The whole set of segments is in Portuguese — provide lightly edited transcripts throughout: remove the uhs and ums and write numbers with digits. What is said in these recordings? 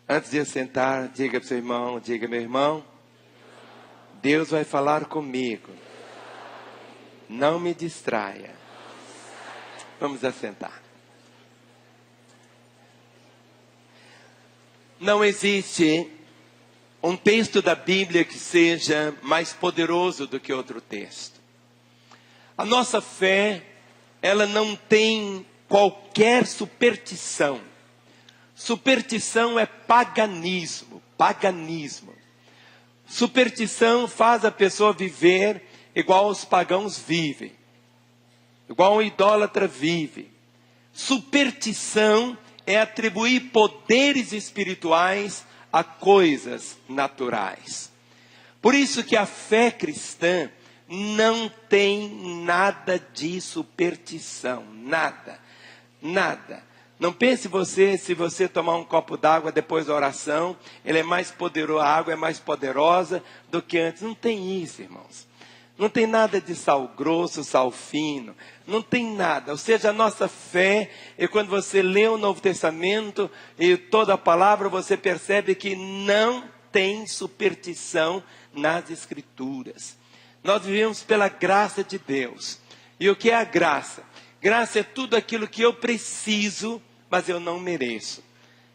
Antes de assentar, diga para o seu irmão, diga: meu irmão, Deus vai falar comigo. Não me distraia. Vamos assentar. Não existe um texto da Bíblia que seja mais poderoso do que outro texto. A nossa fé, ela não tem qualquer superstição. Superstição é paganismo. Superstição faz a pessoa viver igual os pagãos vivem, igual um idólatra vive. Superstição é atribuir poderes espirituais a coisas naturais. Por isso que a fé cristã não tem nada de superstição, nada. Não pense você, se você tomar um copo d'água depois da oração, ele é mais poderoso, a água é mais poderosa do que antes. Não tem isso, irmãos. Não tem nada de sal grosso, sal fino. Não tem nada. Ou seja, a nossa fé, e quando você lê o Novo Testamento e toda a palavra, você percebe que não tem superstição nas Escrituras. Nós vivemos pela graça de Deus. E o que é a graça? Graça é tudo aquilo que eu preciso, mas eu não mereço.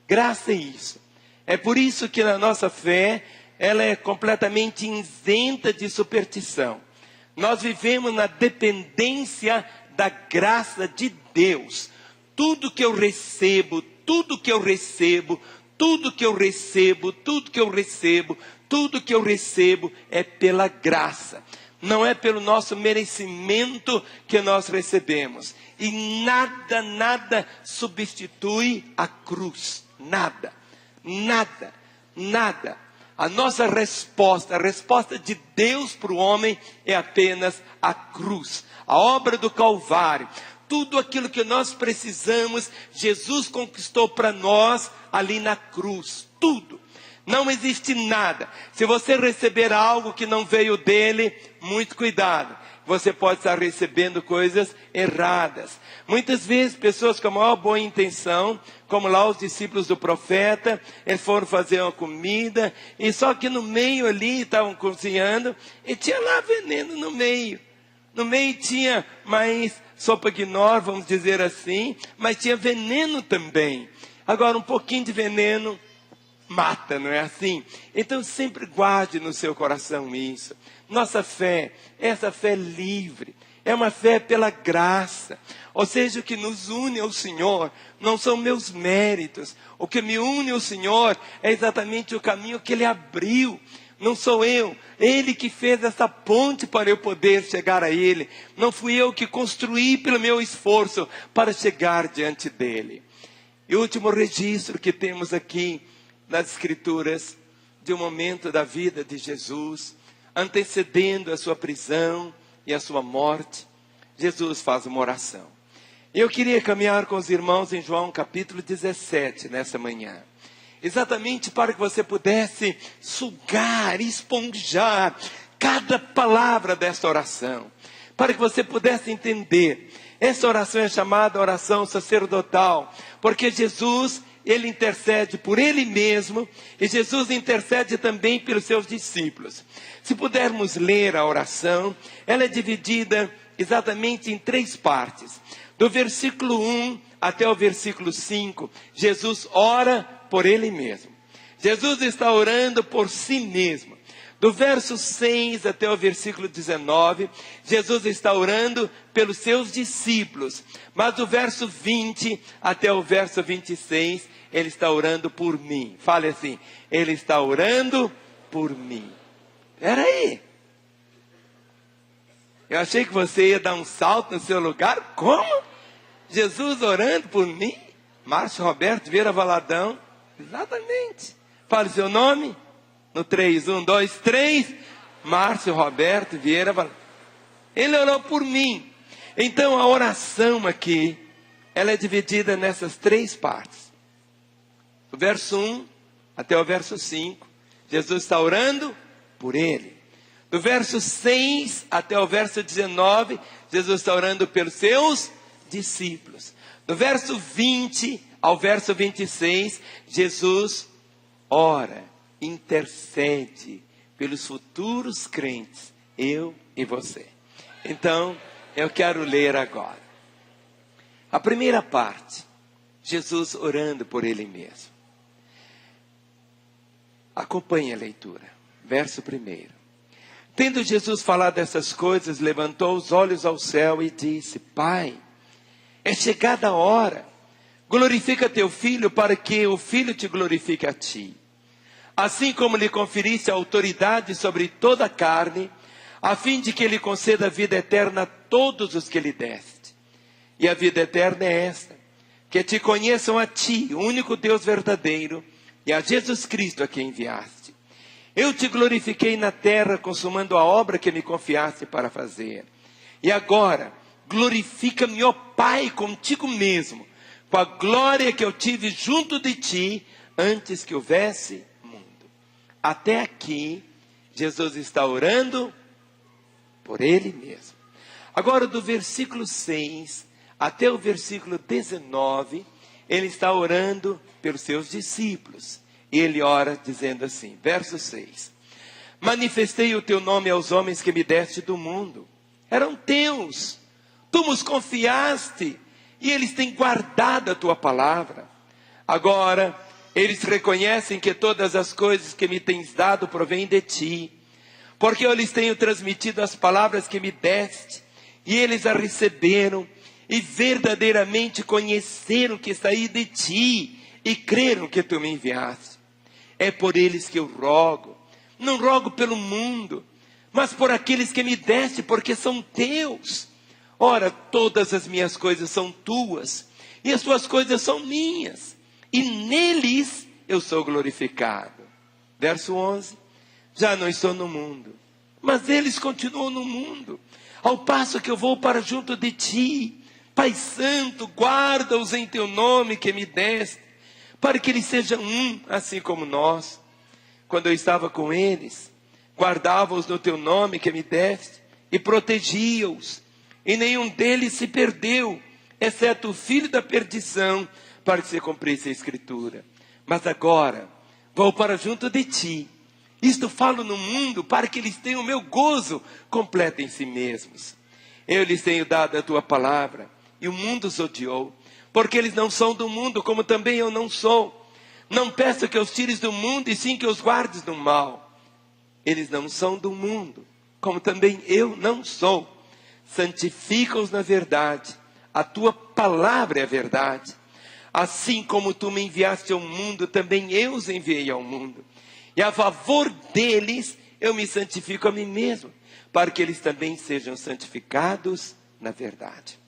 Graça é isso. É por isso que na nossa fé, ela é completamente isenta de superstição. Nós vivemos na dependência da graça de Deus. Tudo que eu recebo é pela graça. Não é pelo nosso merecimento que nós recebemos. E nada substitui a cruz. Nada. A nossa resposta, a resposta de Deus para o homem é apenas a cruz. A obra do Calvário. Tudo aquilo que nós precisamos, Jesus conquistou para nós ali na cruz. Tudo. Não existe nada. Se você receber algo que não veio dele, muito cuidado. Você pode estar recebendo coisas erradas. Muitas vezes, pessoas com a maior boa intenção, como lá os discípulos do profeta, eles foram fazer uma comida, e só que no meio ali, estavam cozinhando, e tinha lá veneno no meio. No meio tinha mais sopa guinor, vamos dizer assim, mas tinha veneno também. Agora, um pouquinho de veneno mata, não é assim? Então sempre guarde no seu coração isso. Nossa fé, essa fé livre, é uma fé pela graça. Ou seja, o que nos une ao Senhor não são meus méritos. O que me une ao Senhor é exatamente o caminho que Ele abriu. Não sou eu, Ele que fez essa ponte para eu poder chegar a Ele. Não fui eu que construí pelo meu esforço para chegar diante dEle. E o último registro que temos aqui nas Escrituras, de um momento da vida de Jesus, antecedendo a sua prisão e a sua morte, Jesus faz uma oração. Eu queria caminhar com os irmãos em João capítulo 17, nessa manhã. Exatamente para que você pudesse sugar, esponjar cada palavra desta oração. Para que você pudesse entender. Essa oração é chamada oração sacerdotal, porque Jesus, Ele intercede por Ele mesmo, e Jesus intercede também pelos seus discípulos. Se pudermos ler a oração, ela é dividida exatamente em 3 partes. Do versículo 1 até o versículo 5, Jesus ora por Ele mesmo. Jesus está orando por si mesmo. Do verso 6 até o versículo 19, Jesus está orando pelos seus discípulos. Mas do verso 20 até o verso 26, Ele está orando por mim. Fale assim, Ele está orando por mim. Espera aí. Eu achei que você ia dar um salto no seu lugar. Como? Jesus orando por mim? Márcio Roberto Vieira Valadão. Exatamente. Fale seu nome. No 3, 1, 2, 3. Márcio Roberto Vieira Valadão. Ele orou por mim. Então a oração aqui, ela é dividida nessas 3 partes. Do verso 1 até o verso 5, Jesus está orando por ele. Do verso 6 até o verso 19, Jesus está orando pelos seus discípulos. Do verso 20 ao verso 26, Jesus ora, intercede pelos futuros crentes, eu e você. Então, eu quero ler agora. A primeira parte, Jesus orando por Ele mesmo. Acompanhe a leitura, verso 1. Tendo Jesus falado essas coisas, levantou os olhos ao céu e disse: Pai, é chegada a hora, glorifica teu filho para que o filho te glorifique a ti. Assim como lhe conferiste a autoridade sobre toda a carne, a fim de que ele conceda a vida eterna a todos os que lhe deste. E a vida eterna é esta: que te conheçam a ti, o único Deus verdadeiro, e a Jesus Cristo a quem enviaste. Eu te glorifiquei na terra, consumando a obra que me confiaste para fazer. E agora, glorifica-me, ó Pai, contigo mesmo, com a glória que eu tive junto de ti, antes que houvesse mundo. Até aqui, Jesus está orando por Ele mesmo. Agora, do versículo 6 até o versículo 19, Ele está orando pelos seus discípulos. E Ele ora dizendo assim, verso 6. Manifestei o teu nome aos homens que me deste do mundo. Eram teus. Tu nos confiaste e eles têm guardado a tua palavra. Agora, eles reconhecem que todas as coisas que me tens dado provêm de ti. Porque eu lhes tenho transmitido as palavras que me deste, e eles a receberam, e verdadeiramente conheceram que saí de ti, e creram que tu me enviaste. É por eles que eu rogo, não rogo pelo mundo, mas por aqueles que me deste, porque são teus. Ora, todas as minhas coisas são tuas, e as tuas coisas são minhas, e neles eu sou glorificado. Verso 11. Já não estou no mundo, mas eles continuam no mundo, ao passo que eu vou para junto de ti. Pai Santo, guarda-os em teu nome que me deste, para que eles sejam um, assim como nós. Quando eu estava com eles, guardava-os no teu nome que me deste, e protegia-os, e nenhum deles se perdeu, exceto o filho da perdição, para que se cumprisse a Escritura. Mas agora, vou para junto de ti. Isto falo no mundo, para que eles tenham o meu gozo completo em si mesmos. Eu lhes tenho dado a tua palavra, e o mundo os odiou, porque eles não são do mundo, como também eu não sou. Não peço que os tires do mundo, e sim que os guardes do mal. Eles não são do mundo, como também eu não sou. Santifica-os na verdade, a tua palavra é a verdade. Assim como tu me enviaste ao mundo, também eu os enviei ao mundo. E a favor deles, eu me santifico a mim mesmo, para que eles também sejam santificados na verdade.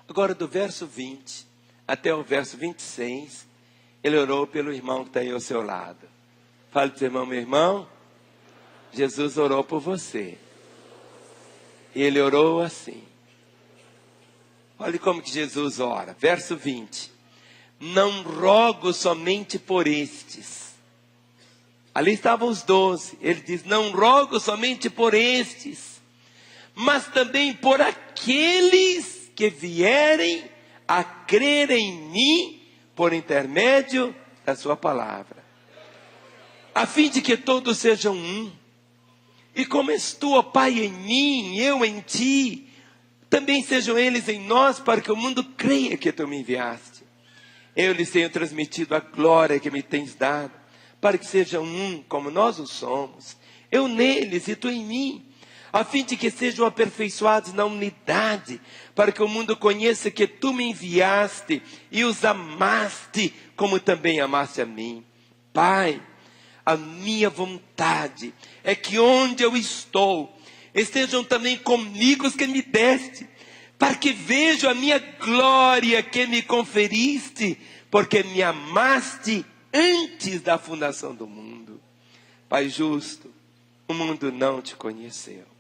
Agora, do verso 20 até o verso 26, ele orou pelo irmão que está aí ao seu lado. Fale para o seu irmão: meu irmão, Jesus orou por você. E ele orou assim. Olha como que Jesus ora. Verso 20. Não rogo somente por estes. Ali estavam os 12. Ele diz: não rogo somente por estes, mas também por aqueles que vierem a crer em mim por intermédio da sua palavra, a fim de que todos sejam um. E como és tu, ó Pai, em mim, eu em ti, também sejam eles em nós, para que o mundo creia que tu me enviaste. Eu lhes tenho transmitido a glória que me tens dado, para que sejam um, como nós o somos, eu neles e tu em mim, a fim de que sejam aperfeiçoados na unidade, para que o mundo conheça que tu me enviaste e os amaste, como também amaste a mim. Pai, a minha vontade é que onde eu estou, estejam também comigo os que me deste, para que vejam a minha glória que me conferiste, porque me amaste antes da fundação do mundo. Pai justo, o mundo não te conheceu.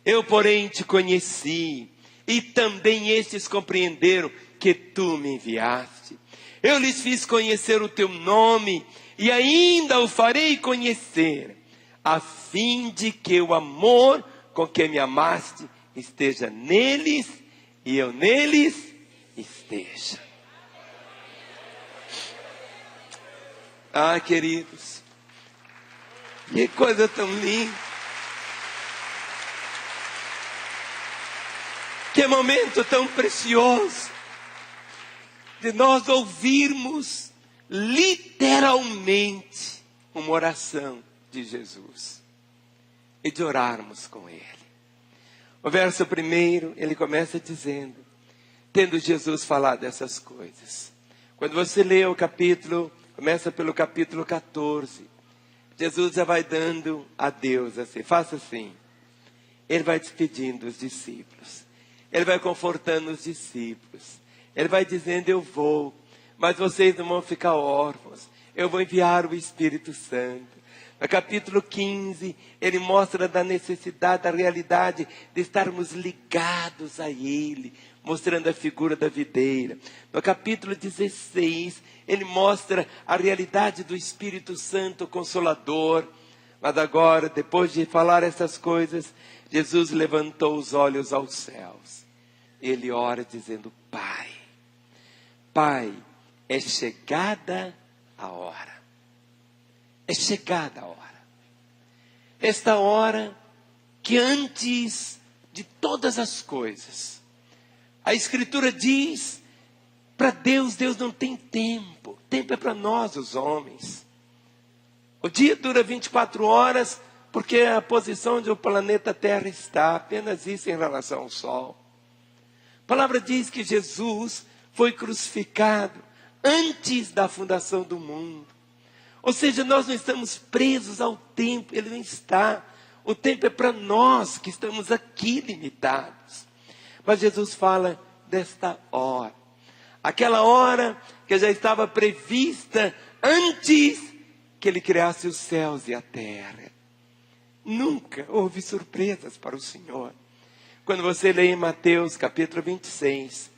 Eu, porém, te conheci, e também estes compreenderam que tu me enviaste. Eu lhes fiz conhecer o teu nome, e ainda o farei conhecer, a fim de que o amor com que me amaste esteja neles, e eu neles esteja. Ah, queridos, que coisa tão linda. Que momento tão precioso de nós ouvirmos literalmente uma oração de Jesus e de orarmos com Ele. O verso primeiro, ele começa dizendo, tendo Jesus falado essas coisas. Quando você lê o capítulo, começa pelo capítulo 14, Jesus já vai dando adeus, assim, faça assim. Ele vai despedindo os discípulos. Ele vai confortando os discípulos. Ele vai dizendo, eu vou, mas vocês não vão ficar órfãos. Eu vou enviar o Espírito Santo. No capítulo 15, ele mostra da necessidade, da realidade de estarmos ligados a Ele, mostrando a figura da videira. No capítulo 16, ele mostra a realidade do Espírito Santo Consolador. Mas agora, depois de falar essas coisas, Jesus levantou os olhos aos céus. Ele ora dizendo, Pai, Pai, é chegada a hora. É chegada a hora. Esta hora que antes de todas as coisas, a Escritura diz, para Deus, Deus não tem tempo. Tempo é para nós, os homens. O dia dura 24 horas, porque é a posição onde o planeta Terra está, apenas isso em relação ao Sol. A palavra diz que Jesus foi crucificado antes da fundação do mundo. Ou seja, nós não estamos presos ao tempo, ele não está. O tempo é para nós que estamos aqui limitados. Mas Jesus fala desta hora. Aquela hora que já estava prevista antes que ele criasse os céus e a terra. Nunca houve surpresas para o Senhor. Quando você lê em Mateus capítulo 26,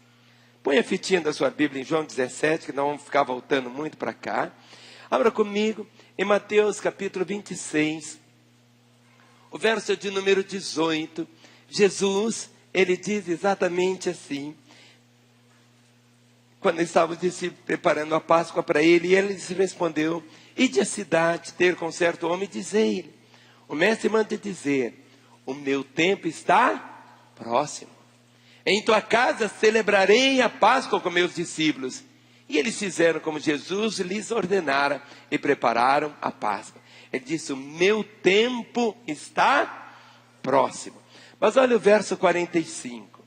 põe a fitinha da sua Bíblia em João 17, que não vamos ficar voltando muito para cá. Abra comigo em Mateus capítulo 26, o verso de número 18. Jesus, ele diz exatamente assim. Quando estavam os discípulos preparando a Páscoa para ele, e ele lhes respondeu, ide à cidade ter com certo homem e dizei-lhe, o mestre manda dizer, o meu tempo está próximo. Em tua casa celebrarei a Páscoa com meus discípulos. E eles fizeram como Jesus lhes ordenara e prepararam a Páscoa. Ele disse, o meu tempo está próximo. Mas olha o verso 45.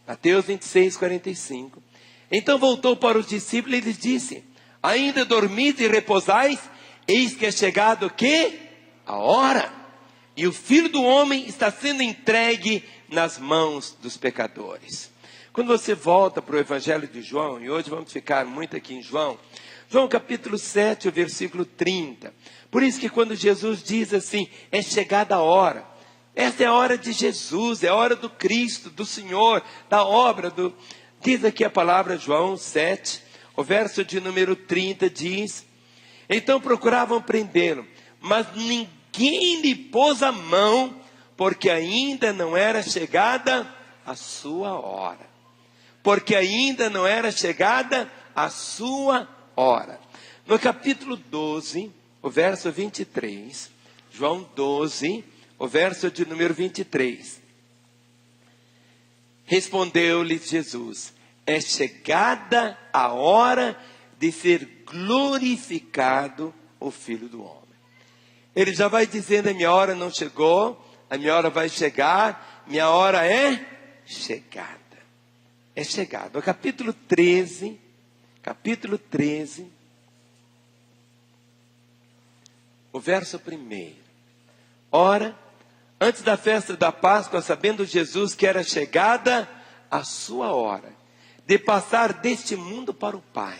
Mateus 26, 45. Então voltou para os discípulos e lhes disse, ainda dormis e repousais? Eis que é chegado o quê? A hora. E o Filho do Homem está sendo entregue nas mãos dos pecadores. Quando você volta para o Evangelho de João, e hoje vamos ficar muito aqui em João, João capítulo 7, o versículo 30. Por isso que quando Jesus diz assim, é chegada a hora. Esta é a hora de Jesus, é a hora do Cristo, do Senhor, da obra. Diz aqui a palavra João 7, o verso de número 30 diz, então procuravam prendê-lo, mas ninguém lhe pôs a mão, porque ainda não era chegada a sua hora. Porque ainda não era chegada a sua hora. No capítulo 12, o verso 23, João 12, o verso de número 23. Respondeu-lhe Jesus, é chegada a hora de ser glorificado o Filho do Homem. Ele já vai dizendo, a minha hora não chegou, a minha hora vai chegar, minha hora é chegada. É chegado. No capítulo 13, o verso 1. Ora, antes da festa da Páscoa, sabendo Jesus que era chegada a sua hora, de passar deste mundo para o Pai.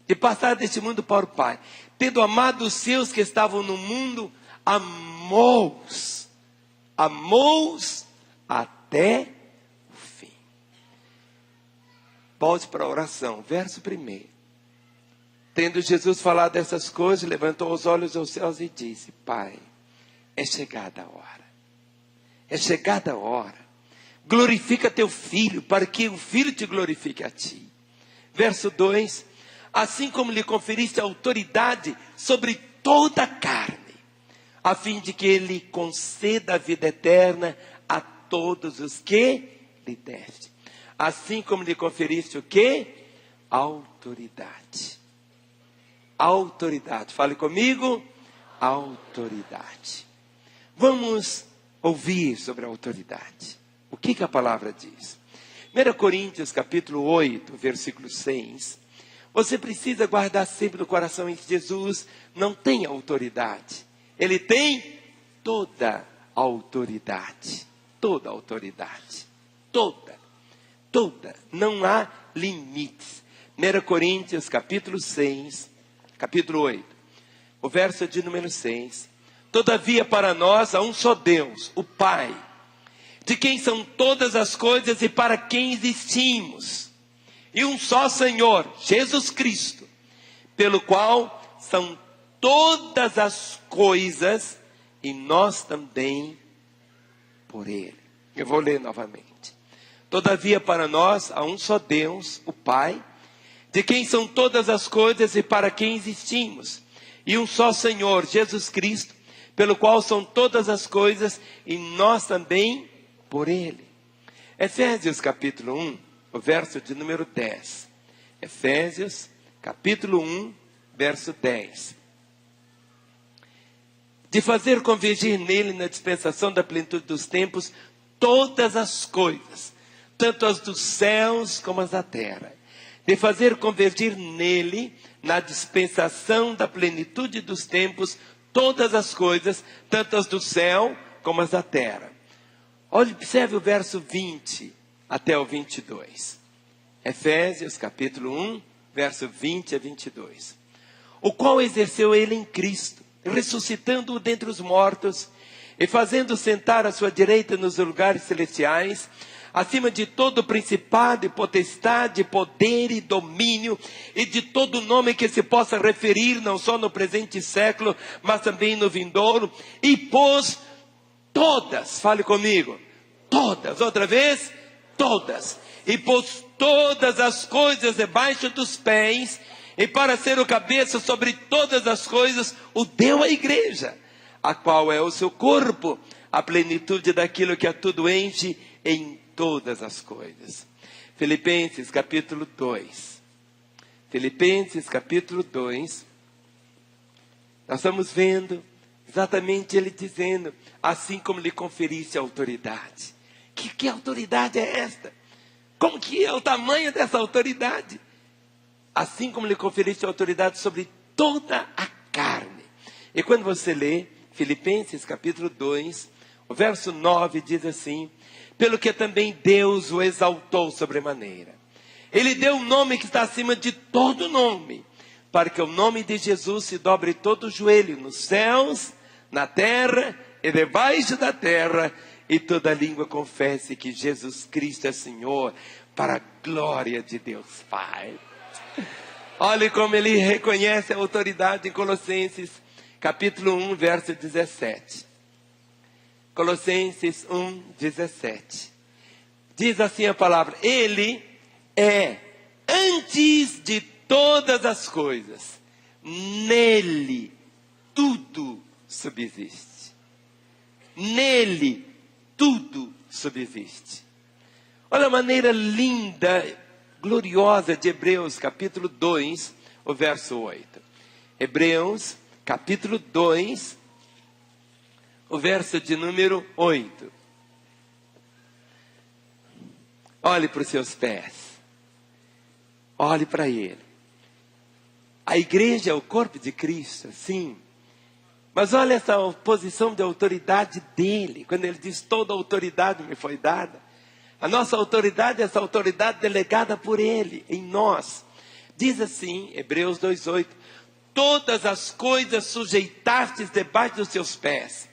De passar deste mundo para o Pai. Tendo amado os seus que estavam no mundo, amou-os. Amou-os até volte para a oração, verso 1. Tendo Jesus falado essas coisas, levantou os olhos aos céus e disse, Pai, é chegada a hora. É chegada a hora. Glorifica teu Filho, para que o Filho te glorifique a ti. Verso 2. assim como lhe conferiste autoridade sobre toda a carne, a fim de que ele conceda a vida eterna a todos os que lhe deste. Assim como lhe conferiste o quê? Autoridade. Autoridade. Fale comigo. Autoridade. Vamos ouvir sobre a autoridade. O que a palavra diz? 1 Coríntios capítulo 8, versículo 6. Você precisa guardar sempre no coração que Jesus não tem autoridade. Ele tem toda a autoridade. Toda a autoridade. Toda. Não há limites. 1 Coríntios capítulo 6, capítulo 8. O verso de número 6. Todavia para nós há um só Deus, o Pai, de quem são todas as coisas e para quem existimos. E um só Senhor, Jesus Cristo, pelo qual são todas as coisas e nós também por Ele. Eu vou ler novamente. Todavia para nós há um só Deus, o Pai, de quem são todas as coisas e para quem existimos. E um só Senhor, Jesus Cristo, pelo qual são todas as coisas e nós também por Ele. Efésios capítulo 1, o verso de número 10. Efésios capítulo 1, verso 10. De fazer convergir nele na dispensação da plenitude dos tempos todas as coisas, tanto as dos céus como as da terra. De fazer convergir nele, na dispensação da plenitude dos tempos, todas as coisas, tanto as do céu como as da terra. Olhe, observe o verso 20 até o 22. Efésios capítulo 1, verso 20 a 22. O qual exerceu ele em Cristo, ressuscitando-o dentre os mortos, e fazendo sentar à sua direita nos lugares celestiais, acima de todo principado e potestade, poder e domínio, e de todo nome que se possa referir, não só no presente século, mas também no vindouro, e pôs todas, fale comigo, todas, outra vez, todas, e pôs todas as coisas debaixo dos pés, e para ser o cabeça sobre todas as coisas, o deu à igreja, a qual é o seu corpo, a plenitude daquilo que a tudo enche em todas as coisas. Filipenses capítulo 2. Filipenses capítulo 2. Nós estamos vendo exatamente ele dizendo, assim como lhe conferisse a autoridade. Que autoridade é esta? Como que é o tamanho dessa autoridade? Assim como lhe conferisse a autoridade sobre toda a carne. E quando você lê Filipenses capítulo 2, o verso 9 diz assim: pelo que também Deus o exaltou sobremaneira. Ele deu um nome que está acima de todo nome, para que o nome de Jesus se dobre todo o joelho, nos céus, na terra e debaixo da terra, e toda língua confesse que Jesus Cristo é Senhor, para a glória de Deus Pai. Olhe como ele reconhece a autoridade em Colossenses capítulo 1, verso 17. Colossenses 1, 17. Diz assim a palavra: Ele é antes de todas as coisas. Nele tudo subsiste. Nele tudo subsiste. Olha a maneira linda, gloriosa de Hebreus capítulo 2, o verso 8. Hebreus capítulo 2, o verso de número 8. Olhe para os seus pés. Olhe para ele. A igreja é o corpo de Cristo, sim. Mas olha essa posição de autoridade dele. Quando ele diz, toda autoridade me foi dada. A nossa autoridade é essa autoridade delegada por ele, em nós. Diz assim, Hebreus 2,8. Todas as coisas sujeitastes debaixo dos seus pés.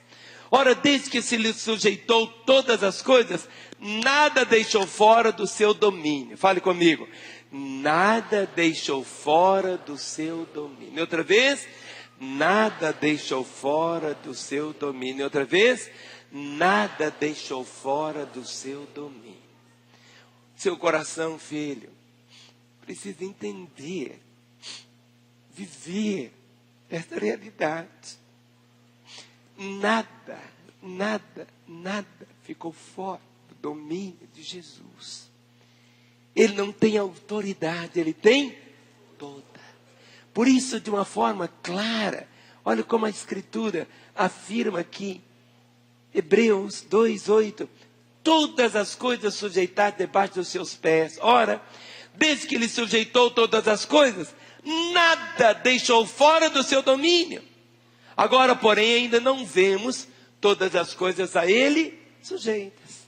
Ora, desde que se lhe sujeitou todas as coisas, nada deixou fora do seu domínio. Fale comigo. Nada deixou fora do seu domínio. Outra vez, nada deixou fora do seu domínio. Outra vez, nada deixou fora do seu domínio. Seu coração, filho, precisa entender viver essa realidade. Nada, nada, nada ficou fora do domínio de Jesus. Ele não tem autoridade, ele tem toda. Por isso, de uma forma clara, olha como a Escritura afirma aqui, Hebreus 2:8, todas as coisas sujeitadas debaixo dos seus pés. Ora, desde que ele sujeitou todas as coisas, nada deixou fora do seu domínio. Agora, porém, ainda não vemos todas as coisas a ele sujeitas.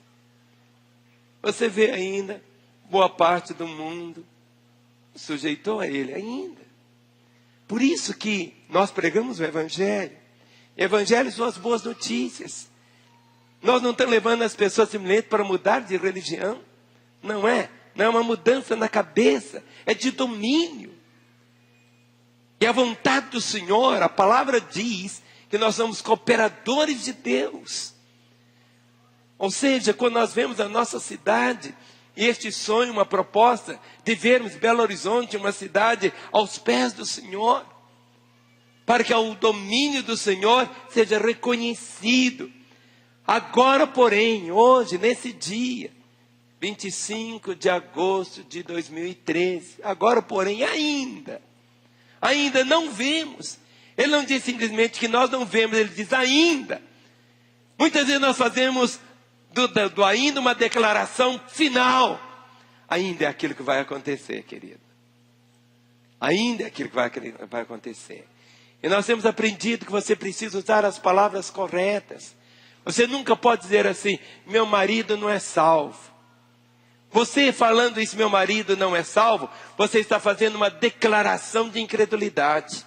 Você vê ainda, boa parte do mundo sujeitou a ele ainda. Por isso que nós pregamos o Evangelho. Evangelho são as boas notícias. Nós não estamos levando as pessoas simplesmente para mudar de religião. Não é. Não é uma mudança na cabeça. É de domínio. E a vontade do Senhor, a palavra diz que nós somos cooperadores de Deus. Ou seja, quando nós vemos a nossa cidade, e este sonho, uma proposta de vermos Belo Horizonte, uma cidade aos pés do Senhor, para que o domínio do Senhor seja reconhecido. Agora, porém, hoje, nesse dia, 25 de agosto de 2013, agora, porém, ainda não vemos. Ele não diz simplesmente que nós não vemos, ele diz ainda. Muitas vezes nós fazemos do ainda uma declaração final. Ainda é aquilo que vai acontecer, querido. Ainda é aquilo que vai acontecer. E nós temos aprendido que você precisa usar as palavras corretas. Você nunca pode dizer assim, meu marido não é salvo. Você falando isso, meu marido não é salvo, você está fazendo uma declaração de incredulidade.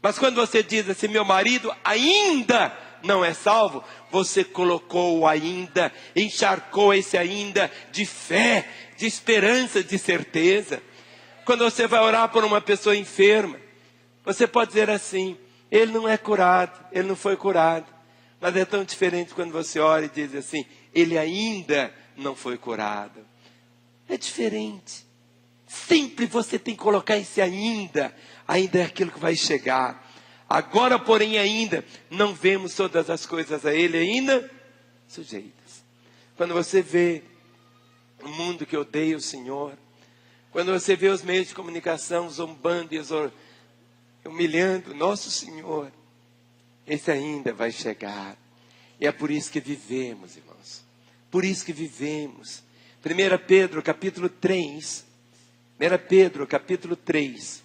Mas quando você diz assim, meu marido ainda não é salvo, você colocou o ainda, encharcou esse ainda de fé, de esperança, de certeza. Quando você vai orar por uma pessoa enferma, você pode dizer assim, ele não é curado, ele não foi curado. Mas é tão diferente quando você ora e diz assim, ele ainda não foi curado. É diferente. Sempre você tem que colocar esse ainda é aquilo que vai chegar. Agora, porém, ainda não vemos todas as coisas a ele ainda sujeitas. Quando você vê o mundo que odeia o Senhor, quando você vê os meios de comunicação zombando e humilhando nosso Senhor, esse ainda vai chegar. E é por isso que vivemos, irmãos. Por isso que vivemos. 1 Pedro, capítulo 3. 1 Pedro, capítulo 3.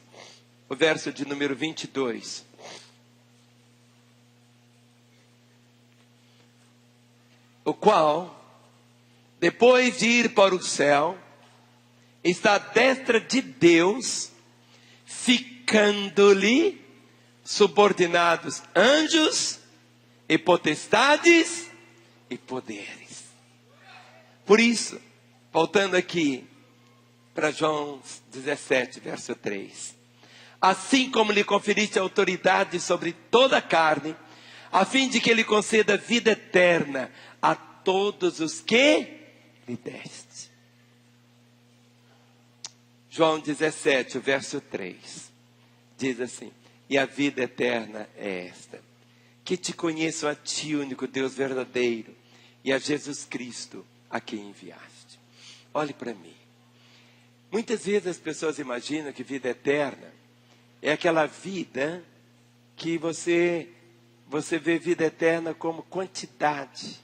O verso de número 22. O qual, depois de ir para o céu, está à destra de Deus, ficando-lhe subordinados anjos e potestades e poderes. Por isso, voltando aqui para João 17, verso 3. Assim como lhe conferiste autoridade sobre toda a carne, a fim de que ele conceda vida eterna a todos os que lhe deste. João 17, verso 3. Diz assim, e a vida eterna é esta, que te conheçam a ti, único Deus verdadeiro, e a Jesus Cristo, a quem enviaste. Olhe para mim. Muitas vezes as pessoas imaginam que vida eterna é aquela vida que você vê vida eterna como quantidade.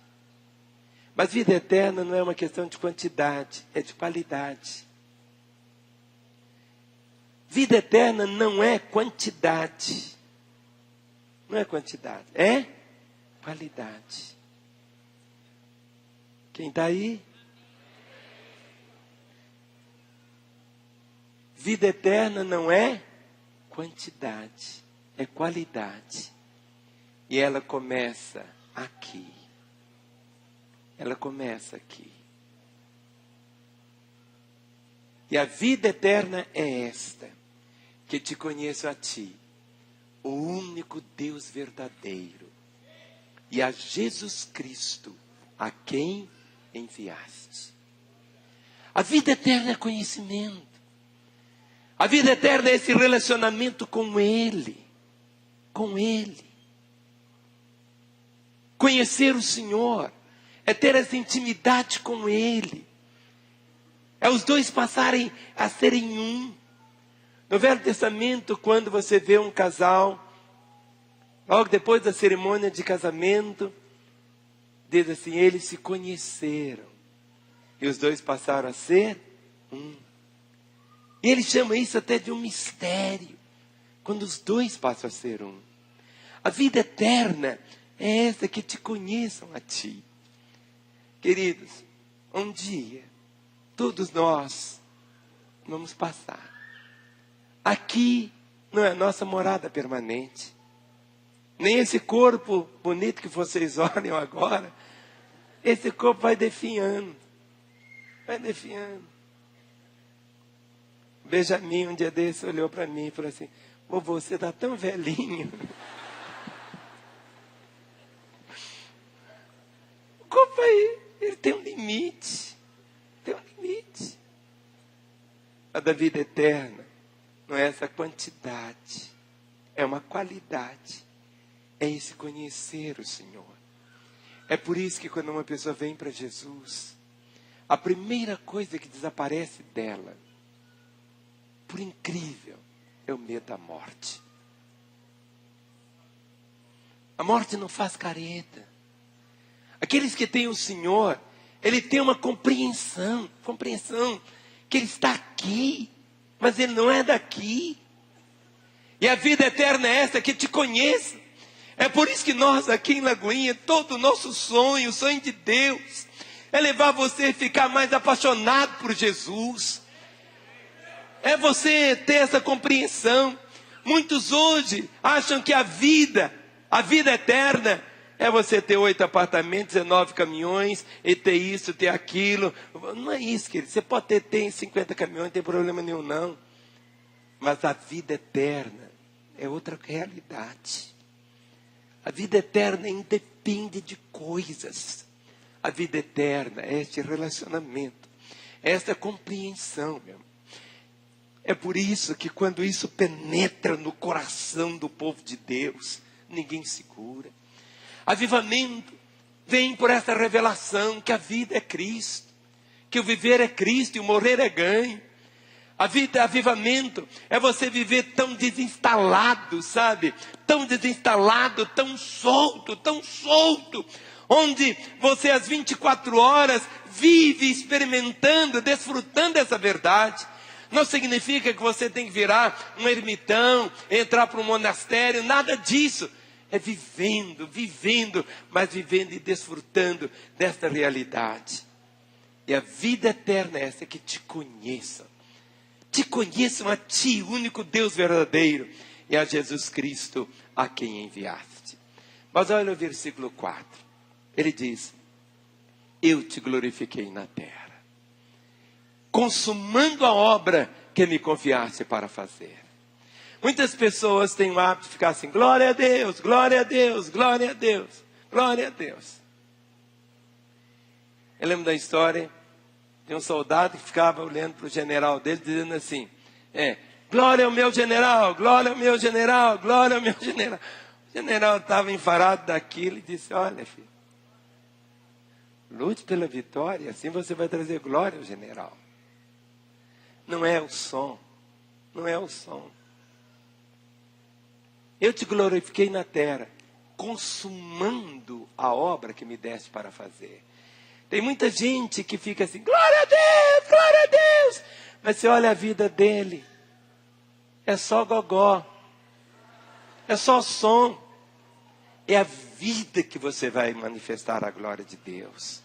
Mas vida eterna não é uma questão de quantidade, é de qualidade. Vida eterna não é quantidade. Não é quantidade, é qualidade. Quem está aí? Vida eterna não é quantidade, é qualidade. E ela começa aqui. Ela começa aqui. E a vida eterna é esta, que te conheço a ti, o único Deus verdadeiro, e a Jesus Cristo, a quem enviaste. A vida eterna é conhecimento. A vida eterna é esse relacionamento com Ele. Com Ele. Conhecer o Senhor é ter essa intimidade com Ele. É os dois passarem a serem um. No Velho Testamento, quando você vê um casal, logo depois da cerimônia de casamento, diz assim, eles se conheceram. E os dois passaram a ser um. E ele chama isso até de um mistério. Quando os dois passam a ser um. A vida eterna é essa, que te conheçam a ti. Queridos, um dia, todos nós vamos passar. Aqui não é a nossa morada permanente. Nem esse corpo bonito que vocês olham agora. Esse corpo vai definhando. Vai definhando. Benjamin, um dia desse, olhou para mim e falou assim, vovô, você está tão velhinho. O corpo aí, ele tem um limite. Tem um limite. A da vida eterna não é essa quantidade. É uma qualidade. É esse conhecer o Senhor. É por isso que quando uma pessoa vem para Jesus, a primeira coisa que desaparece dela, por incrível, é o medo da morte. A morte não faz careta. Aqueles que têm o Senhor, ele tem uma compreensão que ele está aqui, mas ele não é daqui. E a vida eterna é essa, que te conheça. É por isso que nós aqui em Lagoinha, todo o nosso sonho, o sonho de Deus, é levar você a ficar mais apaixonado por Jesus. É você ter essa compreensão. Muitos hoje acham que a vida eterna, é você ter 8 apartamentos, 19 caminhões, e ter isso, ter aquilo. Não é isso, querido. Você pode ter 50 caminhões, não tem problema nenhum, não. Mas a vida eterna é outra realidade. A vida eterna independe de coisas. A vida eterna é este relacionamento, é esta compreensão, meu irmão. É por isso que quando isso penetra no coração do povo de Deus, ninguém segura. Avivamento vem por essa revelação que a vida é Cristo, que o viver é Cristo e o morrer é ganho. A vida, avivamento, é você viver tão desinstalado, sabe? Tão desinstalado, tão solto, onde você às 24 horas vive experimentando, desfrutando dessa verdade. Não significa que você tem que virar um ermitão, entrar para um monastério, nada disso. É vivendo, mas vivendo e desfrutando desta realidade. E a vida eterna é essa, que te conheçam. Te conheçam a ti, o único Deus verdadeiro, e a Jesus Cristo, a quem enviaste. Mas olha o versículo 4. Ele diz, eu te glorifiquei na terra, consumando a obra que me confiaste para fazer. Muitas pessoas têm o hábito de ficar assim, glória a Deus, glória a Deus, glória a Deus, glória a Deus. Eu lembro da história de um soldado que ficava olhando para o general dele, dizendo assim, glória ao meu general, glória ao meu general, glória ao meu general. O general estava enfarado daquilo e disse, olha filho, lute pela vitória, assim você vai trazer glória ao general. Não é o som, não é o som. Eu te glorifiquei na terra, consumando a obra que me deste para fazer. Tem muita gente que fica assim, glória a Deus, glória a Deus. Mas você olha a vida dele, é só gogó, é só som. É a vida que você vai manifestar a glória de Deus.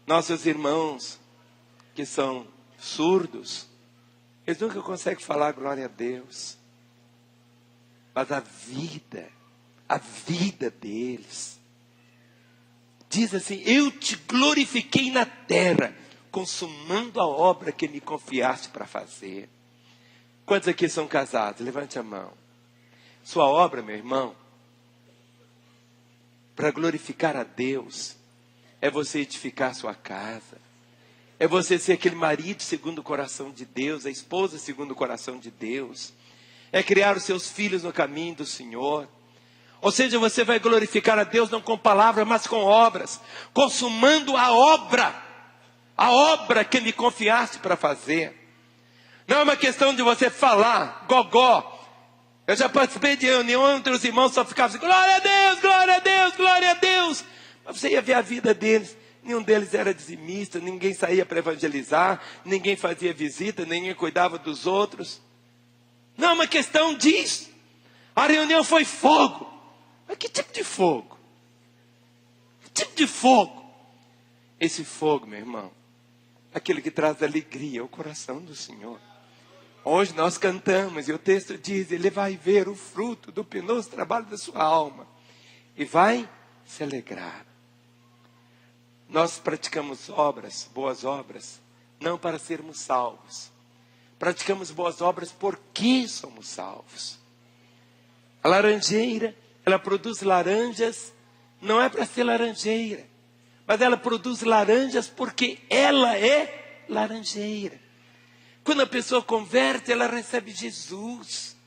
Nossos irmãos que são surdos, eles nunca conseguem falar glória a Deus. Mas a vida deles, diz assim, eu te glorifiquei na terra, consumando a obra que me confiaste para fazer. Quantos aqui são casados? Levante a mão. Sua obra, meu irmão, para glorificar a Deus, é você edificar sua casa, É você ser aquele marido segundo o coração de Deus, a esposa segundo o coração de Deus. É criar os seus filhos no caminho do Senhor. Ou seja, você vai glorificar a Deus não com palavras, mas com obras. Consumando a obra que me confiaste para fazer. Não é uma questão de você falar, gogó. Eu já participei de reunião entre os irmãos, só ficava assim, glória a Deus, glória a Deus, glória a Deus. Mas você ia ver a vida deles. Nenhum deles era dizimista, ninguém saía para evangelizar, ninguém fazia visita, ninguém cuidava dos outros. Não é uma questão disso. A reunião foi fogo. Mas que tipo de fogo? Que tipo de fogo? Esse fogo, meu irmão, aquele que traz alegria ao coração do Senhor. Hoje nós cantamos e o texto diz, ele vai ver o fruto do penoso trabalho da sua alma e vai se alegrar. Nós praticamos obras, boas obras, não para sermos salvos. Praticamos boas obras porque somos salvos. A laranjeira, ela produz laranjas, não é para ser laranjeira, mas ela produz laranjas porque ela é laranjeira. Quando a pessoa converte, ela recebe Jesus.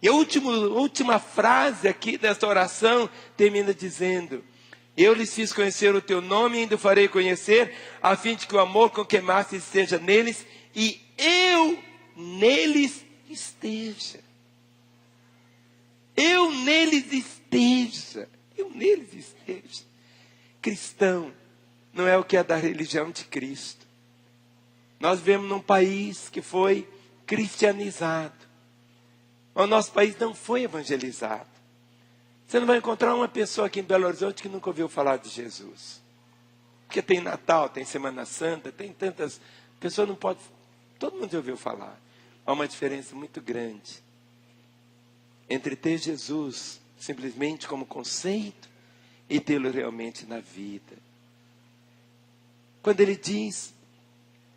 E a última frase aqui desta oração termina dizendo, eu lhes fiz conhecer o teu nome e ainda o farei conhecer, a fim de que o amor com que amaste esteja neles e eu neles esteja. Eu neles esteja. Eu neles esteja. Cristão não é o que é da religião de Cristo. Nós vivemos num país que foi cristianizado. O nosso país não foi evangelizado. Você não vai encontrar uma pessoa aqui em Belo Horizonte que nunca ouviu falar de Jesus. Porque tem Natal, tem Semana Santa, tem tantas... A pessoa não pode... Todo mundo já ouviu falar. Há uma diferença muito grande entre ter Jesus simplesmente como conceito e tê-lo realmente na vida. Quando ele diz,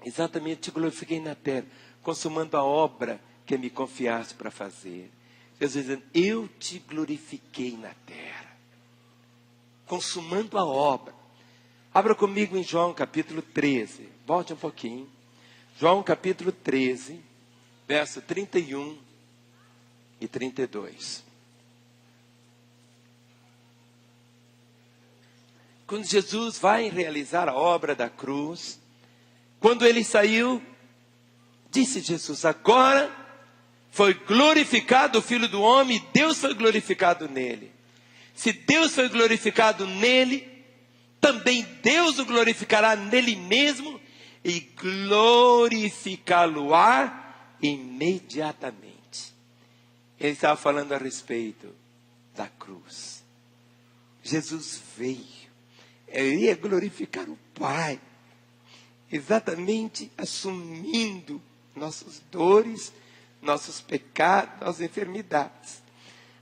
exatamente, te glorifiquei na terra, consumando a obra que me confiaste para fazer. Jesus dizendo, eu te glorifiquei na terra, consumando a obra. Abra comigo em João capítulo 13, volte um pouquinho. João capítulo 13, verso 31 e 32. Quando Jesus vai realizar a obra da cruz, quando ele saiu, disse Jesus, agora foi glorificado o Filho do Homem, e Deus foi glorificado nele. Se Deus foi glorificado nele, também Deus o glorificará nele mesmo, e glorificá-lo-á imediatamente. Ele estava falando a respeito da cruz. Jesus veio, ele ia glorificar o Pai, exatamente assumindo nossas dores, nossos pecados, nossas enfermidades.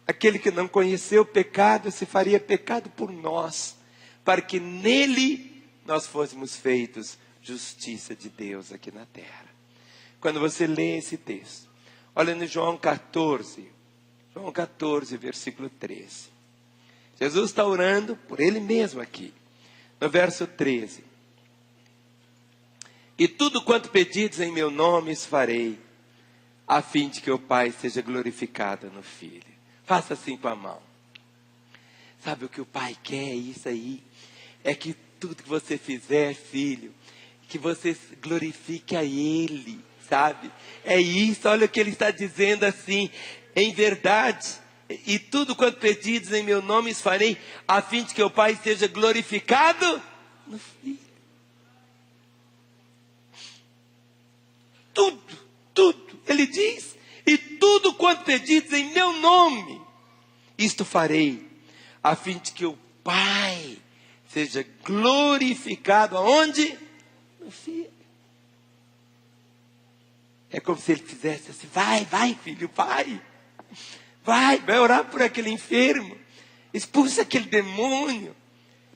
Aquele que não conheceu o pecado, se faria pecado por nós, para que nele nós fôssemos feitos justiça de Deus aqui na terra. Quando você lê esse texto, olha no João 14, versículo 13. Jesus está orando por ele mesmo aqui, no verso 13. E tudo quanto pedides em meu nome os farei, a fim de que o Pai seja glorificado no Filho. Faça assim com a mão. Sabe o que o Pai quer? Isso aí. É que tudo que você fizer, filho, que você glorifique a Ele, sabe? É isso, olha o que Ele está dizendo assim. Em verdade, e tudo quanto pedidos em meu nome os farei, a fim de que o Pai seja glorificado no Filho. Tudo, Ele diz, e tudo quanto pedidos em meu nome, isto farei, a fim de que o Pai seja glorificado aonde? No Filho. É como se ele fizesse assim, vai filho, vai orar por aquele enfermo, expulsa aquele demônio,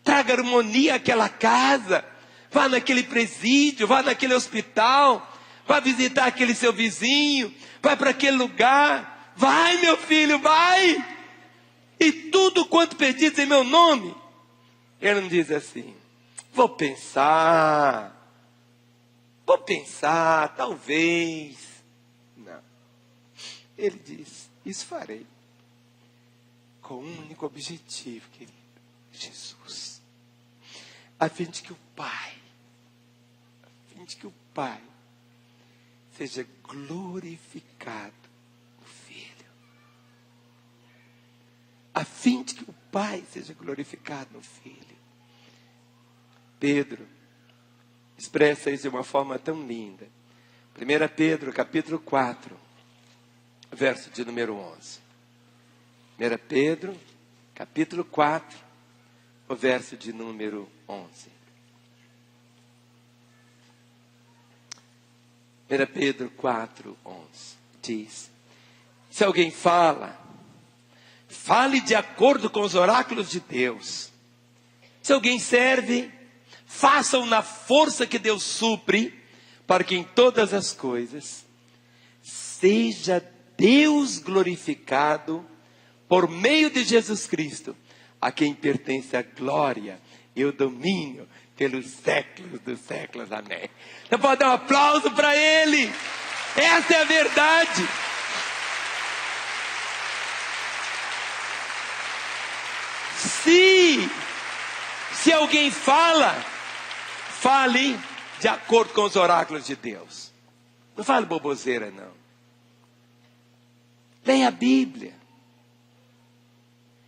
traga harmonia àquela casa, vá naquele presídio, vá naquele hospital, vá visitar aquele seu vizinho, vai para aquele lugar, vai meu filho, vai, e tudo quanto pedis em meu nome. Ele não diz assim, vou pensar, vou pensar, talvez. Não. Ele diz, isso farei. Com um único objetivo, querido. Jesus. A fim de que o Pai seja glorificado no Filho. A fim de que o Pai seja glorificado no Filho. Pedro expressa isso de uma forma tão linda. 1 Pedro, capítulo 4, verso de número 11. 1 Pedro, capítulo 4, o verso de número 11. 1 Pedro 4, 11. Diz, se alguém fale de acordo com os oráculos de Deus. Se alguém serve, façam na força que Deus supre, para que em todas as coisas seja Deus glorificado por meio de Jesus Cristo, a quem pertence a glória e o domínio pelos séculos dos séculos. Amém. Você pode dar um aplauso para Ele. Essa é a verdade. Se alguém fale de acordo com os oráculos de Deus. Não fale boboseira, não. Leia a Bíblia.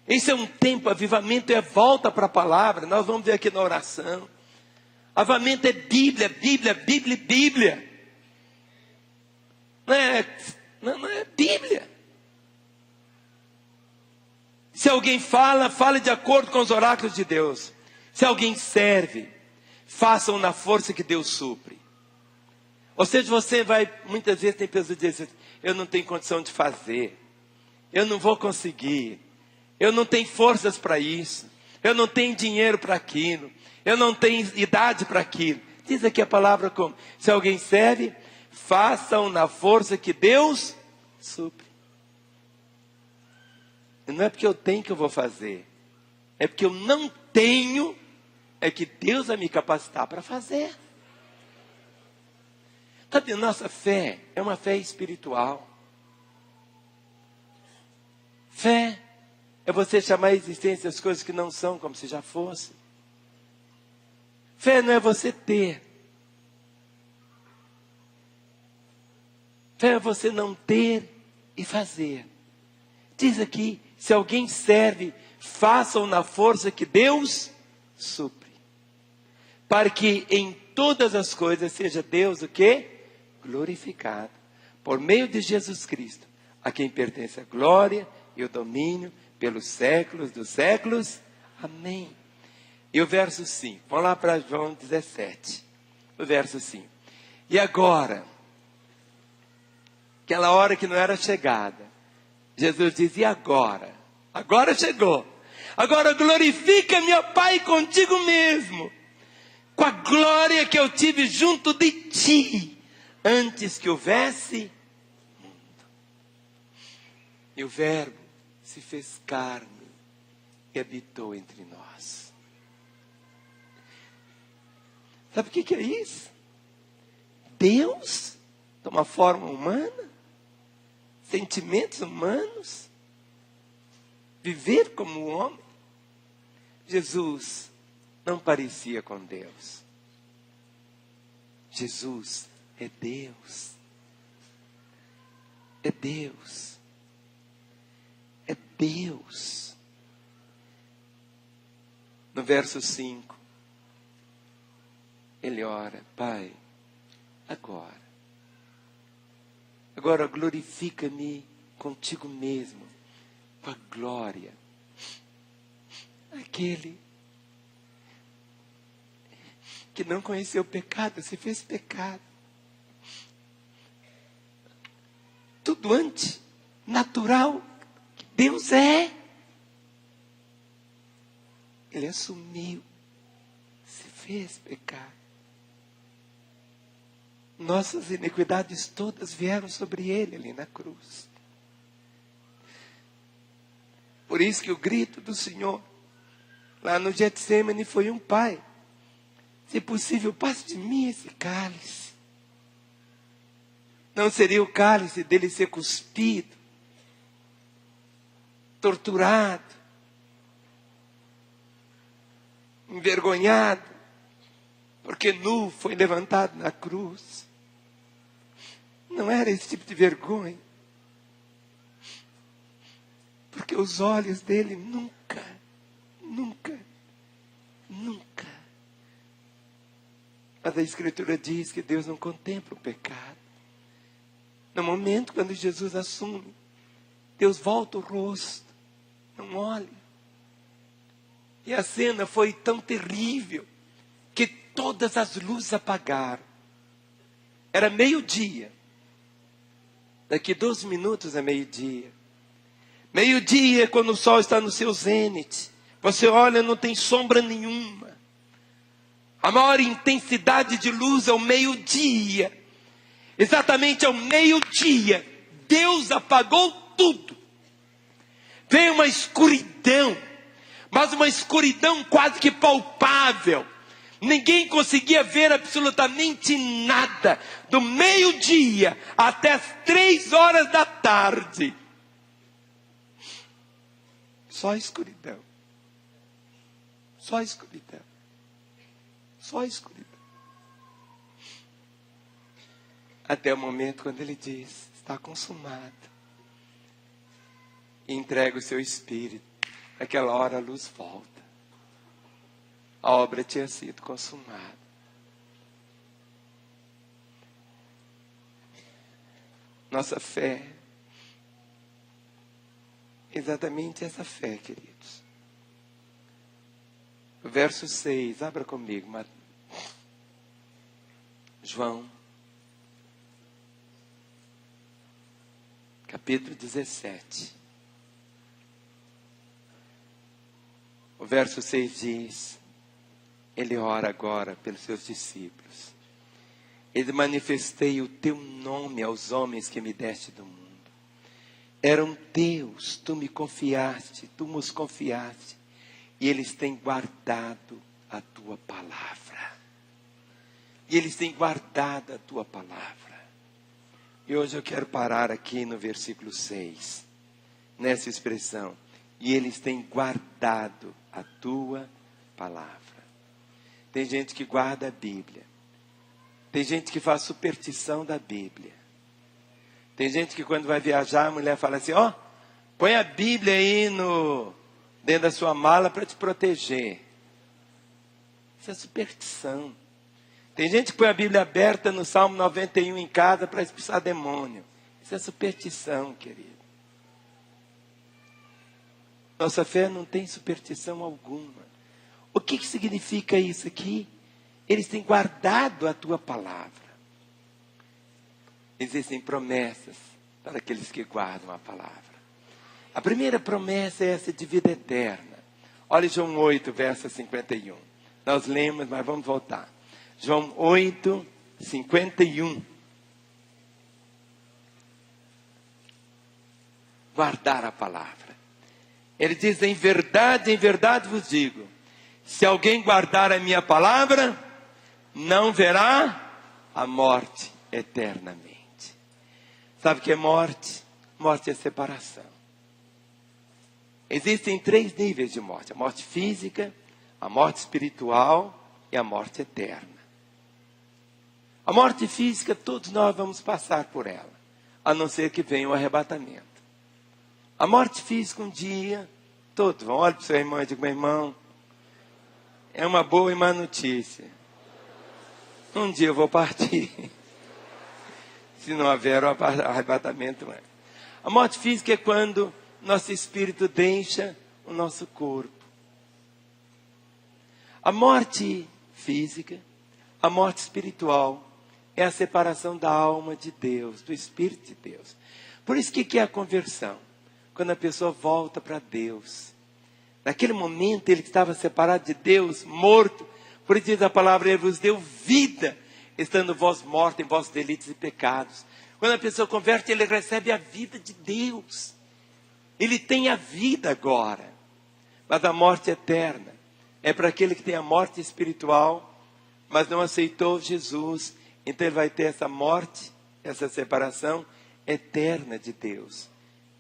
Esse é um tempo, avivamento é volta para a palavra. Nós vamos ver aqui na oração. Avivamento é Bíblia, Bíblia, Bíblia, Bíblia. Não é Bíblia. Se alguém fale de acordo com os oráculos de Deus. Se alguém serve, façam na força que Deus supre. Ou seja, você vai, muitas vezes tem pessoas que dizem, eu não tenho condição de fazer. Eu não vou conseguir. Eu não tenho forças para isso. Eu não tenho dinheiro para aquilo. Eu não tenho idade para aquilo. Diz aqui a palavra como, se alguém serve, façam na força que Deus supre. Não é porque eu tenho que eu vou fazer. É porque eu não tenho, é que Deus vai me capacitar para fazer. Sabe, nossa fé é uma fé espiritual. Fé é você chamar a existência as coisas que não são como se já fossem. Fé não é você ter. Fé é você não ter e fazer. Diz aqui, se alguém serve, façam na força que Deus supre. Para que em todas as coisas seja Deus o quê? Glorificado. Por meio de Jesus Cristo, a quem pertence a glória e o domínio pelos séculos dos séculos. Amém. E o verso 5. Vamos lá para João 17. O verso 5. E agora, aquela hora que não era chegada, Jesus diz, e agora? Agora chegou. Agora glorifica meu Pai contigo mesmo, com a glória que eu tive junto de ti, antes que houvesse mundo. E o Verbo se fez carne e habitou entre nós. Sabe o que é isso? Deus toma forma humana, sentimentos humanos, viver como um homem. Jesus não parecia com Deus. Jesus é Deus. É Deus. É Deus. No verso 5, ele ora, Pai, agora glorifica-me contigo mesmo, com a glória. Aquele que não conheceu o pecado, se fez pecado. Tudo antes, natural, que Deus é. Ele assumiu, se fez pecado. Nossas iniquidades todas vieram sobre ele ali na cruz. Por isso que o grito do Senhor, lá no Getsemane, foi Pai, se possível, passe de mim esse cálice. Não seria o cálice dele ser cuspido, torturado, envergonhado, porque nu foi levantado na cruz. Não era esse tipo de vergonha, porque os olhos dele nunca, mas a Escritura diz que Deus não contempla o pecado. No momento quando Jesus assume, Deus volta o rosto, não olha. E a cena foi tão terrível que todas as luzes apagaram. Era meio-dia. Daqui 12 minutos é meio-dia. Meio-dia é quando o sol está no seu zênite. Você olha, não tem sombra nenhuma. A maior intensidade de luz é o meio-dia. Exatamente ao meio-dia, Deus apagou tudo. Veio uma escuridão, mas uma escuridão quase que palpável. Ninguém conseguia ver absolutamente nada. Do meio-dia até as 3 horas da tarde. Só escuridão. Só escuridão. Só escuridão. Até o momento quando ele diz, está consumado. E entrega o seu espírito. Naquela hora a luz volta. A obra tinha sido consumada. Nossa fé, exatamente essa fé, queridos. O verso 6, abra comigo, João, capítulo 17. O verso 6 diz, ele ora agora pelos seus discípulos. Ele manifestei o teu nome aos homens que me deste do mundo. Eram teus, tu me confiaste, tu nos confiaste. E eles têm guardado a tua palavra. E eles têm guardado a tua palavra. E hoje eu quero parar aqui no versículo 6. Nessa expressão. E eles têm guardado a tua palavra. Tem gente que guarda a Bíblia. Tem gente que faz superstição da Bíblia. Tem gente que quando vai viajar, a mulher fala assim, ó, põe a Bíblia aí dentro da sua mala para te proteger. Isso é superstição. Tem gente que põe a Bíblia aberta no Salmo 91 em casa para expulsar demônio. Isso é superstição, querido. Nossa fé não tem superstição alguma. O que significa isso aqui? Eles têm guardado a tua palavra. Existem promessas para aqueles que guardam a palavra. A primeira promessa é essa de vida eterna. Olha João 8, verso 51. Nós lemos, mas vamos voltar. João 8, 51. Guardar a palavra. Ele diz, em verdade vos digo, se alguém guardar a minha palavra, não verá a morte eternamente. Sabe o que é morte? Morte é separação. Existem 3 níveis de morte. A morte física, a morte espiritual e a morte eterna. A morte física, todos nós vamos passar por ela. A não ser que venha o arrebatamento. A morte física um dia, todos vão. Olha para o seu irmão e diga, meu irmão, é uma boa e má notícia. Um dia eu vou partir. Se não houver o arrebatamento. A morte física é quando nosso espírito deixa o nosso corpo. A morte física, a morte espiritual, é a separação da alma de Deus, do Espírito de Deus. Por isso que é a conversão? Quando a pessoa volta para Deus. Naquele momento ele estava separado de Deus, morto. Por isso diz a palavra, ele vos deu vida, estando vós mortos em vossos delitos e pecados. Quando a pessoa converte, ele recebe a vida de Deus. Ele tem a vida agora. Mas a morte eterna é para aquele que tem a morte espiritual, mas não aceitou Jesus. Então ele vai ter essa morte essa separação eterna de Deus,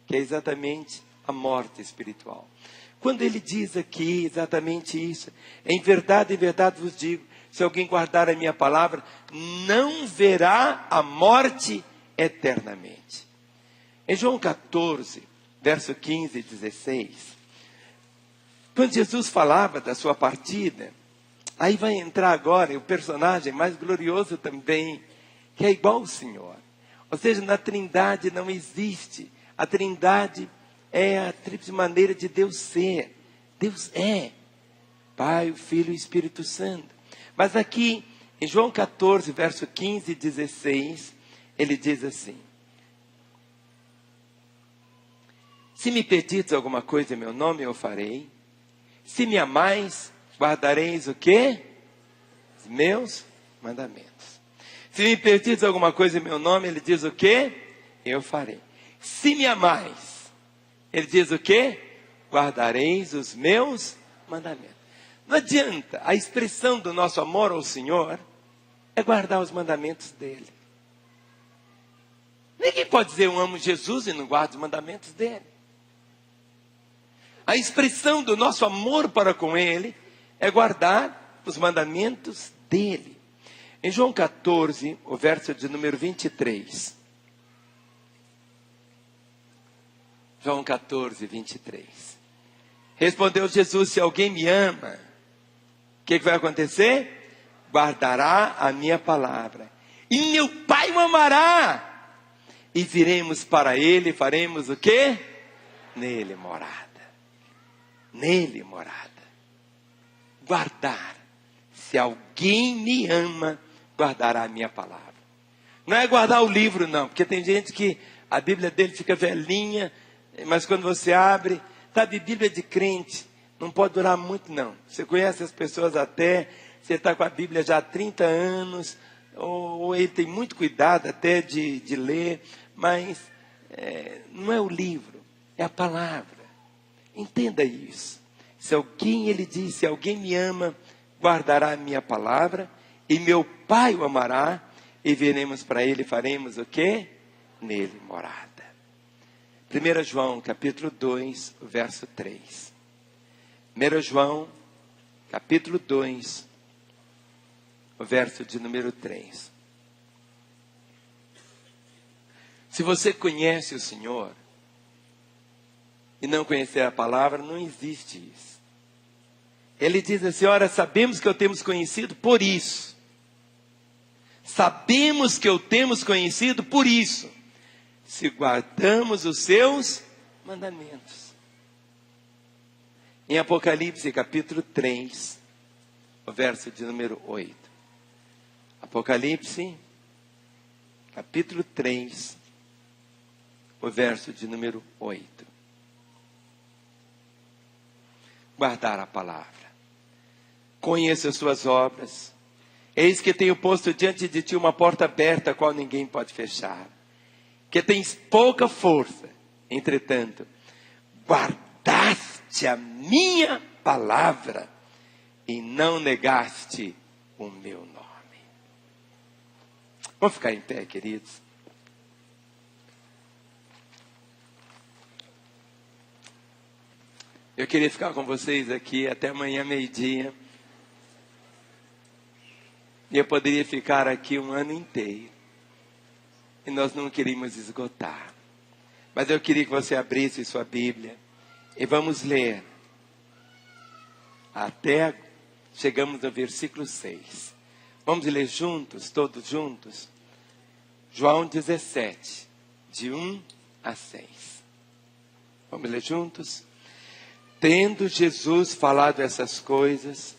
que é exatamente a morte espiritual. Quando ele diz aqui exatamente isso, em verdade vos digo, se alguém guardar a minha palavra, não verá a morte eternamente. Em João 14, verso 15 e 16, quando Jesus falava da sua partida, aí vai entrar agora o personagem mais glorioso também, que é igual ao Senhor. Ou seja, na Trindade não existe. A Trindade é a tríplice maneira de Deus ser. Deus é Pai, o Filho e o Espírito Santo. Mas aqui, em João 14, verso 15 e 16, ele diz assim: se me pedires alguma coisa em meu nome, eu farei. Se me amais, guardareis o quê? Os meus mandamentos. Se me pedires alguma coisa em meu nome, ele diz o quê? Eu farei. Se me amais, ele diz o quê? Guardareis os meus mandamentos. Não adianta, a expressão do nosso amor ao Senhor é guardar os mandamentos dele. Ninguém pode dizer eu amo Jesus e não guarda os mandamentos dele. A expressão do nosso amor para com ele é guardar os mandamentos dele. Em João 14, o verso de número 23. João 14, 23. Respondeu Jesus: se alguém me ama, o que vai acontecer? Guardará a minha palavra. E meu Pai o amará. E viremos para ele e faremos o quê? Nele morada. Nele morada. Guardar. Se alguém me ama, guardará a minha palavra. Não é guardar o livro não, porque tem gente que a Bíblia dele fica velhinha, mas quando você abre, sabe, Bíblia de crente, não pode durar muito não. Você conhece as pessoas até, você está com a Bíblia já há 30 anos, ou ele tem muito cuidado até de ler, mas não é o livro, é a palavra. Entenda isso. Se alguém, ele diz, se alguém me ama, guardará a minha palavra, e meu Pai o amará, e viremos para ele e faremos o quê? Nele morada. 1 João, capítulo 2, verso 3. 1 João, capítulo 2, o verso de número 3. Se você conhece o Senhor e não conhecer a palavra, não existe isso. Ele diz assim: ora, sabemos que o temos conhecido por isso. Sabemos que o temos conhecido por isso, se guardamos os seus mandamentos. Em Apocalipse, capítulo 3, o verso de número 8. Apocalipse, capítulo 3, o verso de número 8. Guardar a palavra. Conheça as suas obras. Eis que tenho posto diante de ti uma porta aberta, a qual ninguém pode fechar. Que tens pouca força, entretanto, guardaste a minha palavra e não negaste o meu nome. Vamos ficar em pé, queridos. Eu queria ficar com vocês aqui até amanhã, meio-dia. E eu poderia ficar aqui um ano inteiro. E nós não queríamos esgotar. Mas eu queria que você abrisse sua Bíblia. E vamos ler. Até chegamos no versículo 6. Vamos ler juntos, todos juntos. João 17, de 1 a 6. Vamos ler juntos? Tendo Jesus falado essas coisas,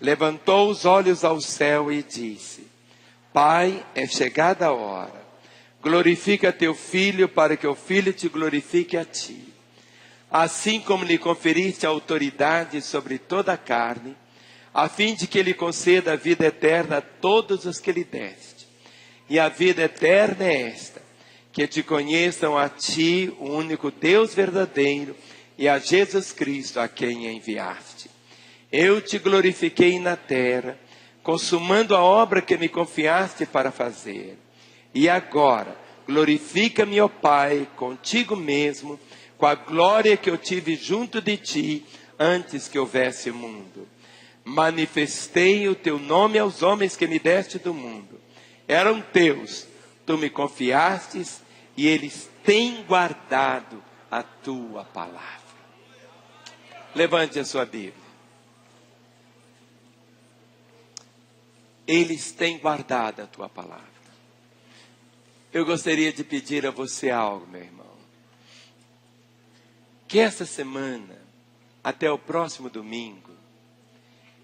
levantou os olhos ao céu e disse: Pai, é chegada a hora. Glorifica teu Filho, para que o Filho te glorifique a ti. Assim como lhe conferiste autoridade sobre toda a carne, a fim de que ele conceda a vida eterna a todos os que lhe deste. E a vida eterna é esta: que te conheçam a ti, o único Deus verdadeiro, e a Jesus Cristo, a quem enviaste. Eu te glorifiquei na terra, consumando a obra que me confiaste para fazer. E agora, glorifica-me, ó Pai, contigo mesmo, com a glória que eu tive junto de ti, antes que houvesse mundo. Manifestei o teu nome aos homens que me deste do mundo. Eram teus, tu me confiastes, e eles têm guardado a tua palavra. Levante a sua Bíblia. Eles têm guardado a tua palavra. Eu gostaria de pedir a você algo, meu irmão. Que essa semana, até o próximo domingo,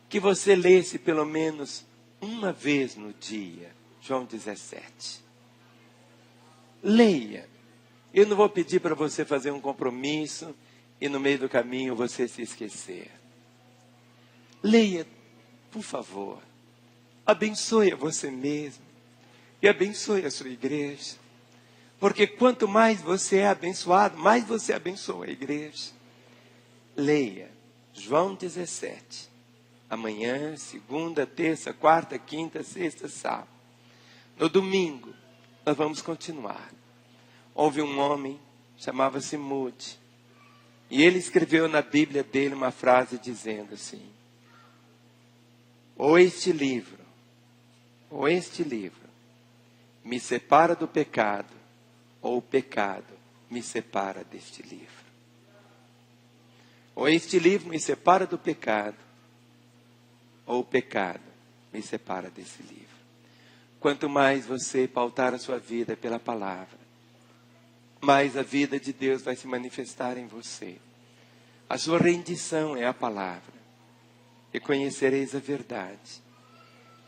que você lesse pelo menos uma vez no dia, João 17. Leia. Eu não vou pedir para você fazer um compromisso e no meio do caminho você se esquecer. Leia, por favor. Abençoe a você mesmo e abençoe a sua igreja. Porque quanto mais você é abençoado, mais você abençoa a igreja. Leia João 17. Amanhã, segunda, terça, quarta, quinta, sexta, sábado. No domingo, nós vamos continuar. Houve um homem, chamava-se Moody. E ele escreveu na Bíblia dele uma frase dizendo assim: ou este livro me separa do pecado, ou o pecado me separa deste livro. Ou este livro me separa do pecado, ou o pecado me separa desse livro. Quanto mais você pautar a sua vida pela palavra, mais a vida de Deus vai se manifestar em você. A sua rendição é a palavra. E conhecereis a verdade.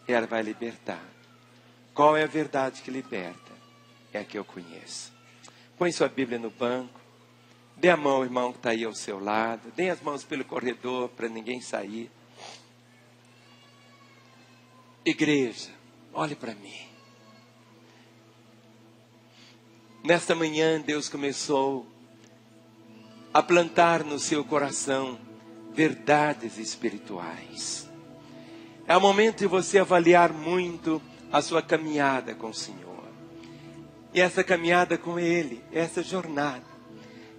E ela vai libertar. Qual é a verdade que liberta? É a que eu conheço. Põe sua Bíblia no banco. Dê a mão ao irmão que está aí ao seu lado. Dê as mãos pelo corredor para ninguém sair. Igreja, olhe para mim. Nesta manhã Deus começou a plantar no seu coração verdades espirituais. É o momento de você avaliar muito a sua caminhada com o Senhor. E essa caminhada com Ele, essa jornada,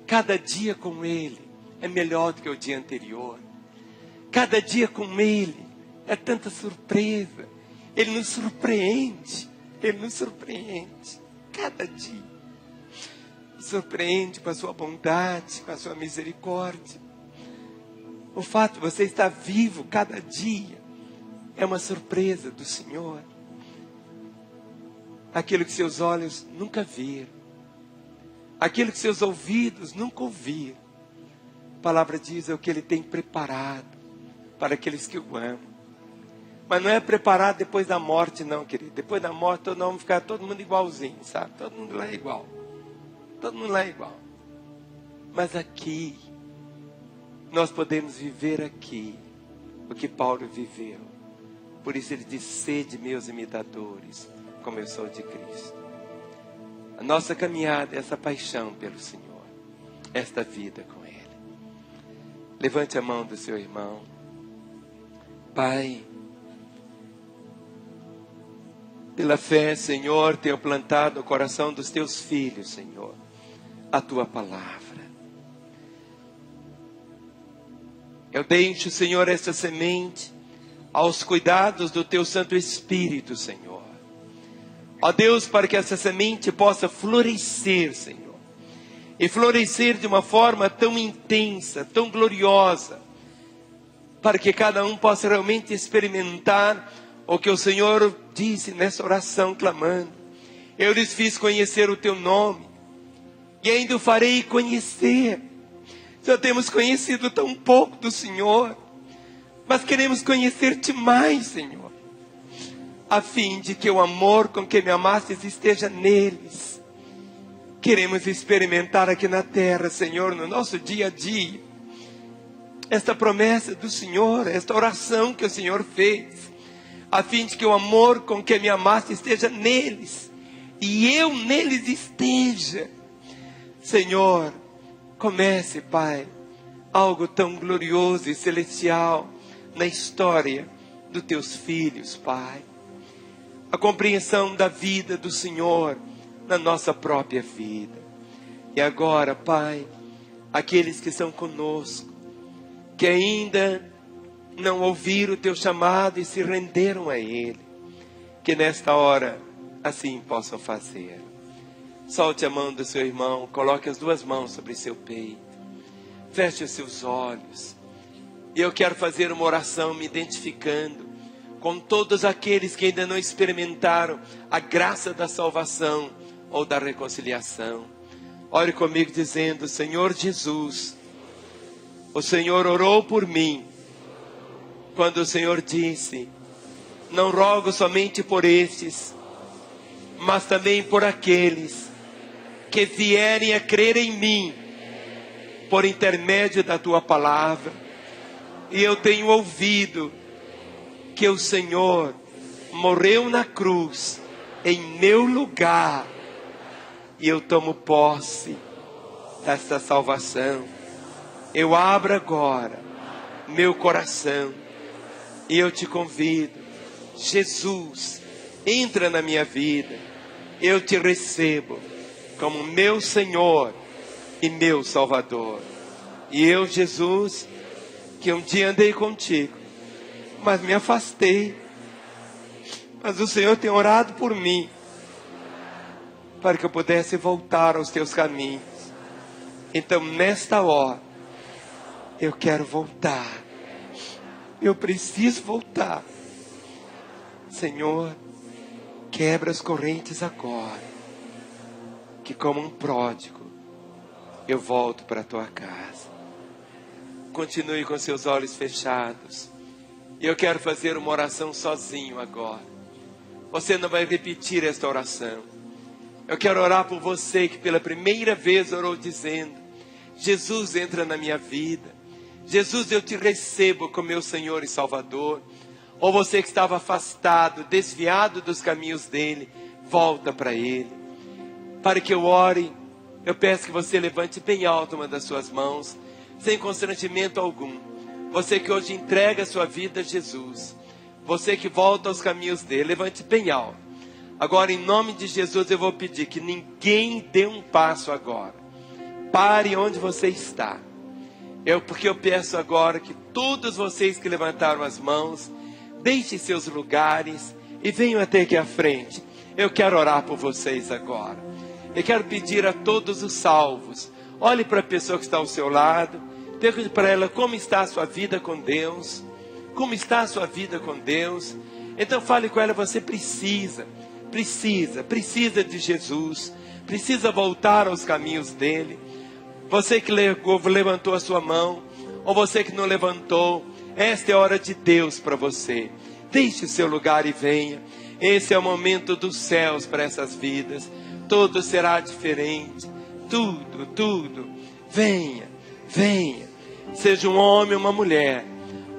cada dia com Ele é melhor do que o dia anterior. Cada dia com Ele é tanta surpresa. Ele nos surpreende. Ele nos surpreende. Cada dia. Surpreende com a sua bondade, com a sua misericórdia. O fato de você estar vivo cada dia é uma surpresa do Senhor. Aquilo que seus olhos nunca viram, aquilo que seus ouvidos nunca ouviram. A palavra diz é o que Ele tem preparado para aqueles que o amam. Mas não é preparado depois da morte não, querido. Depois da morte todo mundo vai ficar todo mundo igualzinho, sabe? Todo mundo lá é igual. Todo mundo lá é igual. Mas aqui, nós podemos viver aqui o que Paulo viveu. Por isso ele diz: sede meus imitadores, como eu sou de Cristo. A nossa caminhada é essa paixão pelo Senhor, esta vida com Ele. Levante a mão do seu irmão. Pai, pela fé, Senhor, tenho plantado no coração dos teus filhos, Senhor, a tua palavra. Eu deixo, Senhor, esta semente aos cuidados do teu Santo Espírito, Senhor. Ó Deus, para que essa semente possa florescer, Senhor. E florescer de uma forma tão intensa, tão gloriosa, para que cada um possa realmente experimentar o que o Senhor disse nessa oração clamando: eu lhes fiz conhecer o teu nome, e ainda o farei conhecer. Já temos conhecido tão pouco do Senhor, mas queremos conhecer-te mais, Senhor, a fim de que o amor com que me amastes esteja neles. Queremos experimentar aqui na terra, Senhor, no nosso dia a dia, esta promessa do Senhor, esta oração que o Senhor fez, a fim de que o amor com que me amaste esteja neles, e eu neles esteja. Senhor, comece, Pai, algo tão glorioso e celestial na história dos teus filhos, Pai. a compreensão da vida do Senhor na nossa própria vida. E agora, Pai, aqueles que estão conosco, que ainda não ouviram o Teu chamado e se renderam a Ele, que nesta hora assim possam fazer. Solte a mão do seu irmão, coloque as duas mãos sobre seu peito, feche os seus olhos. E eu quero fazer uma oração me identificando com todos aqueles que ainda não experimentaram a graça da salvação ou da reconciliação. Ore comigo dizendo: Senhor Jesus, o Senhor orou por mim, quando o Senhor disse: não rogo somente por estes, mas também por aqueles que vierem a crer em mim, por intermédio da Tua palavra. E eu tenho ouvido que o Senhor morreu na cruz em meu lugar, e eu tomo posse desta salvação. Eu abro agora meu coração e eu te convido: Jesus, entra na minha vida. Eu te recebo como meu Senhor e meu Salvador. E eu, Jesus, que um dia andei contigo, mas me afastei, mas o Senhor tem orado por mim, para que eu pudesse voltar aos teus caminhos. Então, nesta hora, eu quero voltar. Eu preciso voltar. Senhor, quebra as correntes agora, que como um pródigo, eu volto para a tua casa. Continue com seus olhos fechados. E eu quero fazer uma oração sozinho agora. Você não vai repetir esta oração. Eu quero orar por você que pela primeira vez orou dizendo: Jesus, entra na minha vida. Jesus, eu te recebo como meu Senhor e Salvador. Ou você que estava afastado, desviado dos caminhos dele, volta para ele. Para que eu ore, eu peço que você levante bem alto uma das suas mãos, sem constrangimento algum. Você que hoje entrega a sua vida a Jesus, você que volta aos caminhos dele, levante bem alto. Agora, em nome de Jesus, eu vou pedir que ninguém dê um passo agora. Pare onde você está. Porque eu peço agora que todos vocês que levantaram as mãos, deixem seus lugares e venham até aqui à frente. Eu quero orar por vocês agora. Eu quero pedir a todos os salvos: olhe para a pessoa que está ao seu lado, pergunte para ela como está a sua vida com Deus. Como está a sua vida com Deus? Então fale com ela: você precisa de Jesus, precisa voltar aos caminhos dele. Você que levantou a sua mão, ou você que não levantou, esta é a hora de Deus para você. Deixe o seu lugar e venha. Esse é o momento dos céus para essas vidas. Tudo será diferente. Tudo. Venha. Seja um homem ou uma mulher,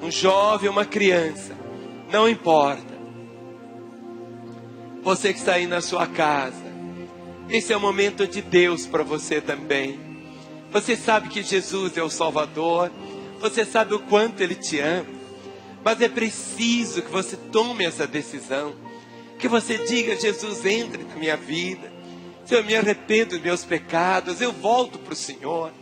um jovem ou uma criança, não importa. Você que está aí na sua casa, esse é o momento de Deus para você também. Você sabe que Jesus é o Salvador, você sabe o quanto Ele te ama, mas é preciso que você tome essa decisão, que você diga: Jesus, entre na minha vida. Se eu me arrependo dos meus pecados, eu volto para o Senhor.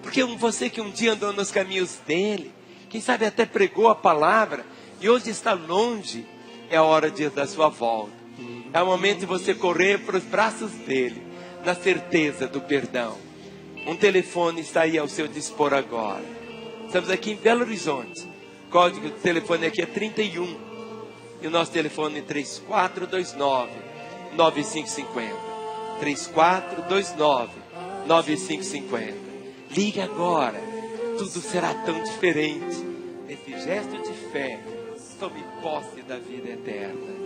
Porque você que um dia andou nos caminhos dele, quem sabe até pregou a palavra, e hoje está longe, é a hora da sua volta. É o momento de você correr para os braços dele, na certeza do perdão. Um telefone está aí ao seu dispor agora. Estamos aqui em Belo Horizonte. O código do telefone aqui é 31. E o nosso telefone é 3429-9550. 3429-9550. Ligue agora. Tudo será tão diferente. Nesse gesto de fé, tome posse da vida eterna.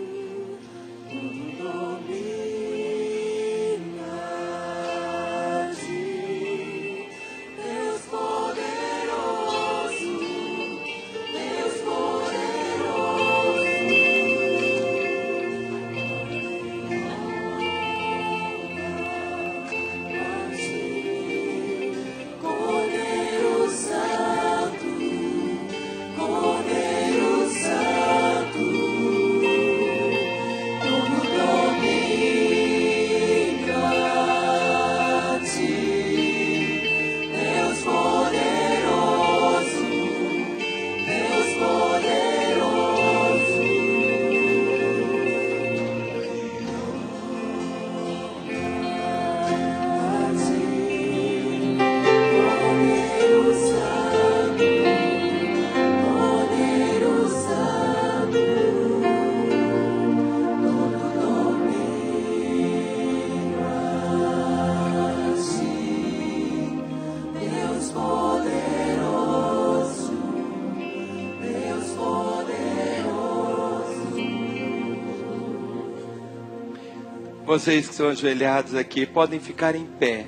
Vocês que são ajoelhados aqui, podem ficar em pé.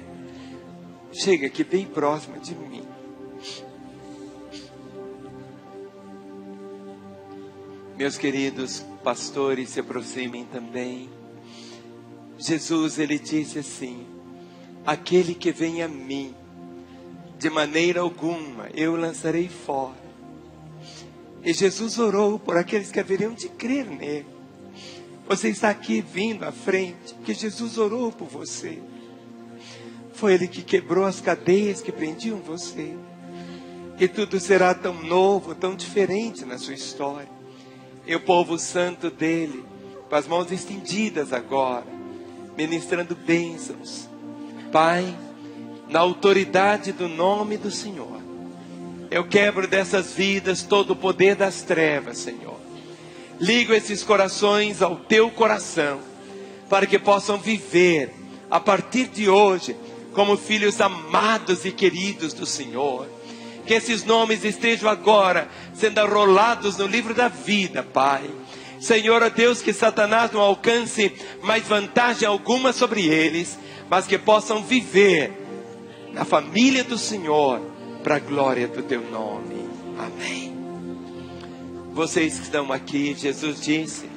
Chega aqui bem próximo de mim. Meus queridos pastores, se aproximem também. Jesus, ele disse assim: aquele que vem a mim, de maneira alguma eu lançarei fora. E Jesus orou por aqueles que haveriam de crer nele. Você está aqui vindo à frente, porque Jesus orou por você. Foi ele que quebrou as cadeias que prendiam você. E tudo será tão novo, tão diferente na sua história. E o povo santo dele, com as mãos estendidas agora, ministrando bênçãos. Pai, na autoridade do nome do Senhor, eu quebro dessas vidas todo o poder das trevas, Senhor. Ligo esses corações ao teu coração, para que possam viver, a partir de hoje, como filhos amados e queridos do Senhor. Que esses nomes estejam agora sendo arrolados no livro da vida, Pai. Senhor, ó Deus, que Satanás não alcance mais vantagem alguma sobre eles, mas que possam viver na família do Senhor, para a glória do teu nome. Amém. Vocês que estão aqui, Jesus disse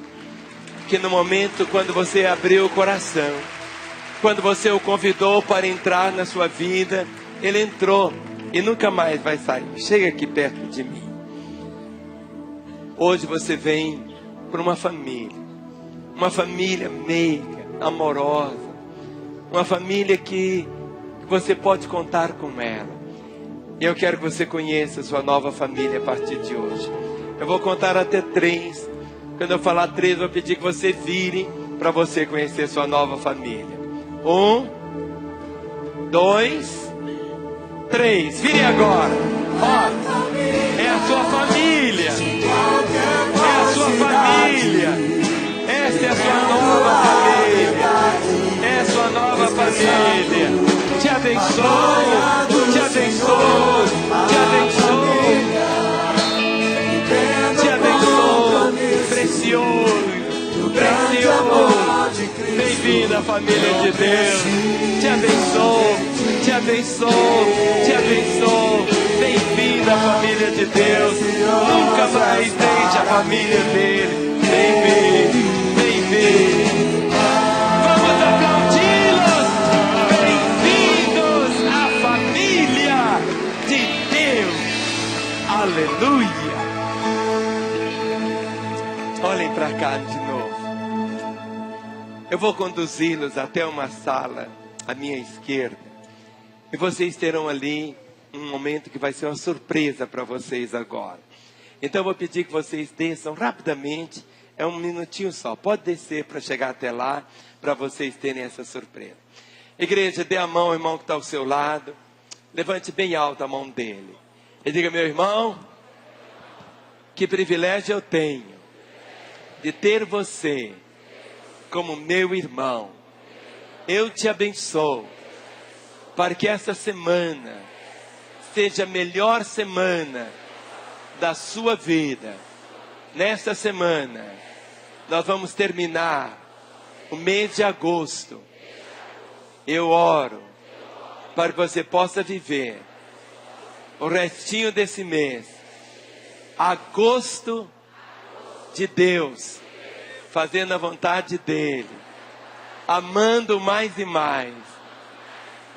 que no momento quando você abriu o coração, quando você o convidou para entrar na sua vida, ele entrou e nunca mais vai sair. Chega aqui perto de mim. Hoje você vem para uma família meiga, amorosa, uma família que você pode contar com ela. E eu quero que você conheça a sua nova família a partir de hoje. Eu vou contar até 3. Quando eu falar 3, eu vou pedir que você vire para você conhecer sua nova família. 1, 2, 3. Vire agora. Ó, é a sua família. É a sua família. Esta é a sua nova família. É a sua nova família. Te abençoo, te abençoo, te abençoo, te abençoo, precioso, precioso. Bem-vindo à família de Deus. Te abençoo, te abençoo, te abençoo. Bem-vindo à família de Deus. Nunca mais deixe a família dele. Bem-vindo, bem-vindo. Vamos aplaudi-los. Bem-vindos à família de Deus. Aleluia. Olhem para cá de novo. Eu vou conduzi-los até uma sala à minha esquerda. E vocês terão ali um momento que vai ser uma surpresa para vocês agora. Então eu vou pedir que vocês desçam rapidamente. É um minutinho só. Pode descer para chegar até lá, para vocês terem essa surpresa. Igreja, dê a mão ao irmão que está ao seu lado. Levante bem alto a mão dele. E diga: meu irmão, que privilégio eu tenho de ter você como meu irmão. Eu te abençoo para que essa semana seja a melhor semana da sua vida. Nesta semana nós vamos terminar o mês de agosto. Eu oro para que você possa viver o restinho desse mês, agosto de Deus, fazendo a vontade dele, amando mais e mais.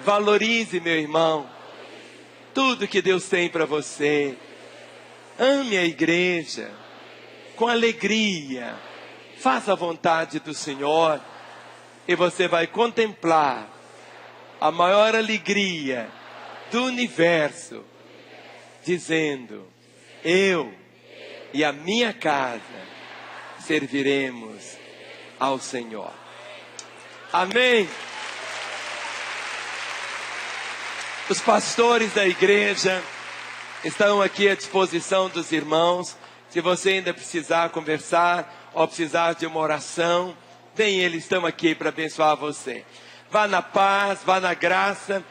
Valorize, meu irmão, tudo que Deus tem para você. Ame a igreja com alegria. Faça a vontade do Senhor e você vai contemplar a maior alegria do universo, dizendo: eu e a minha casa serviremos ao Senhor. Amém. Os pastores da igreja estão aqui à disposição dos irmãos. Se você ainda precisar conversar ou precisar de uma oração, eles estão aqui para abençoar você. Vá na paz, vá na graça.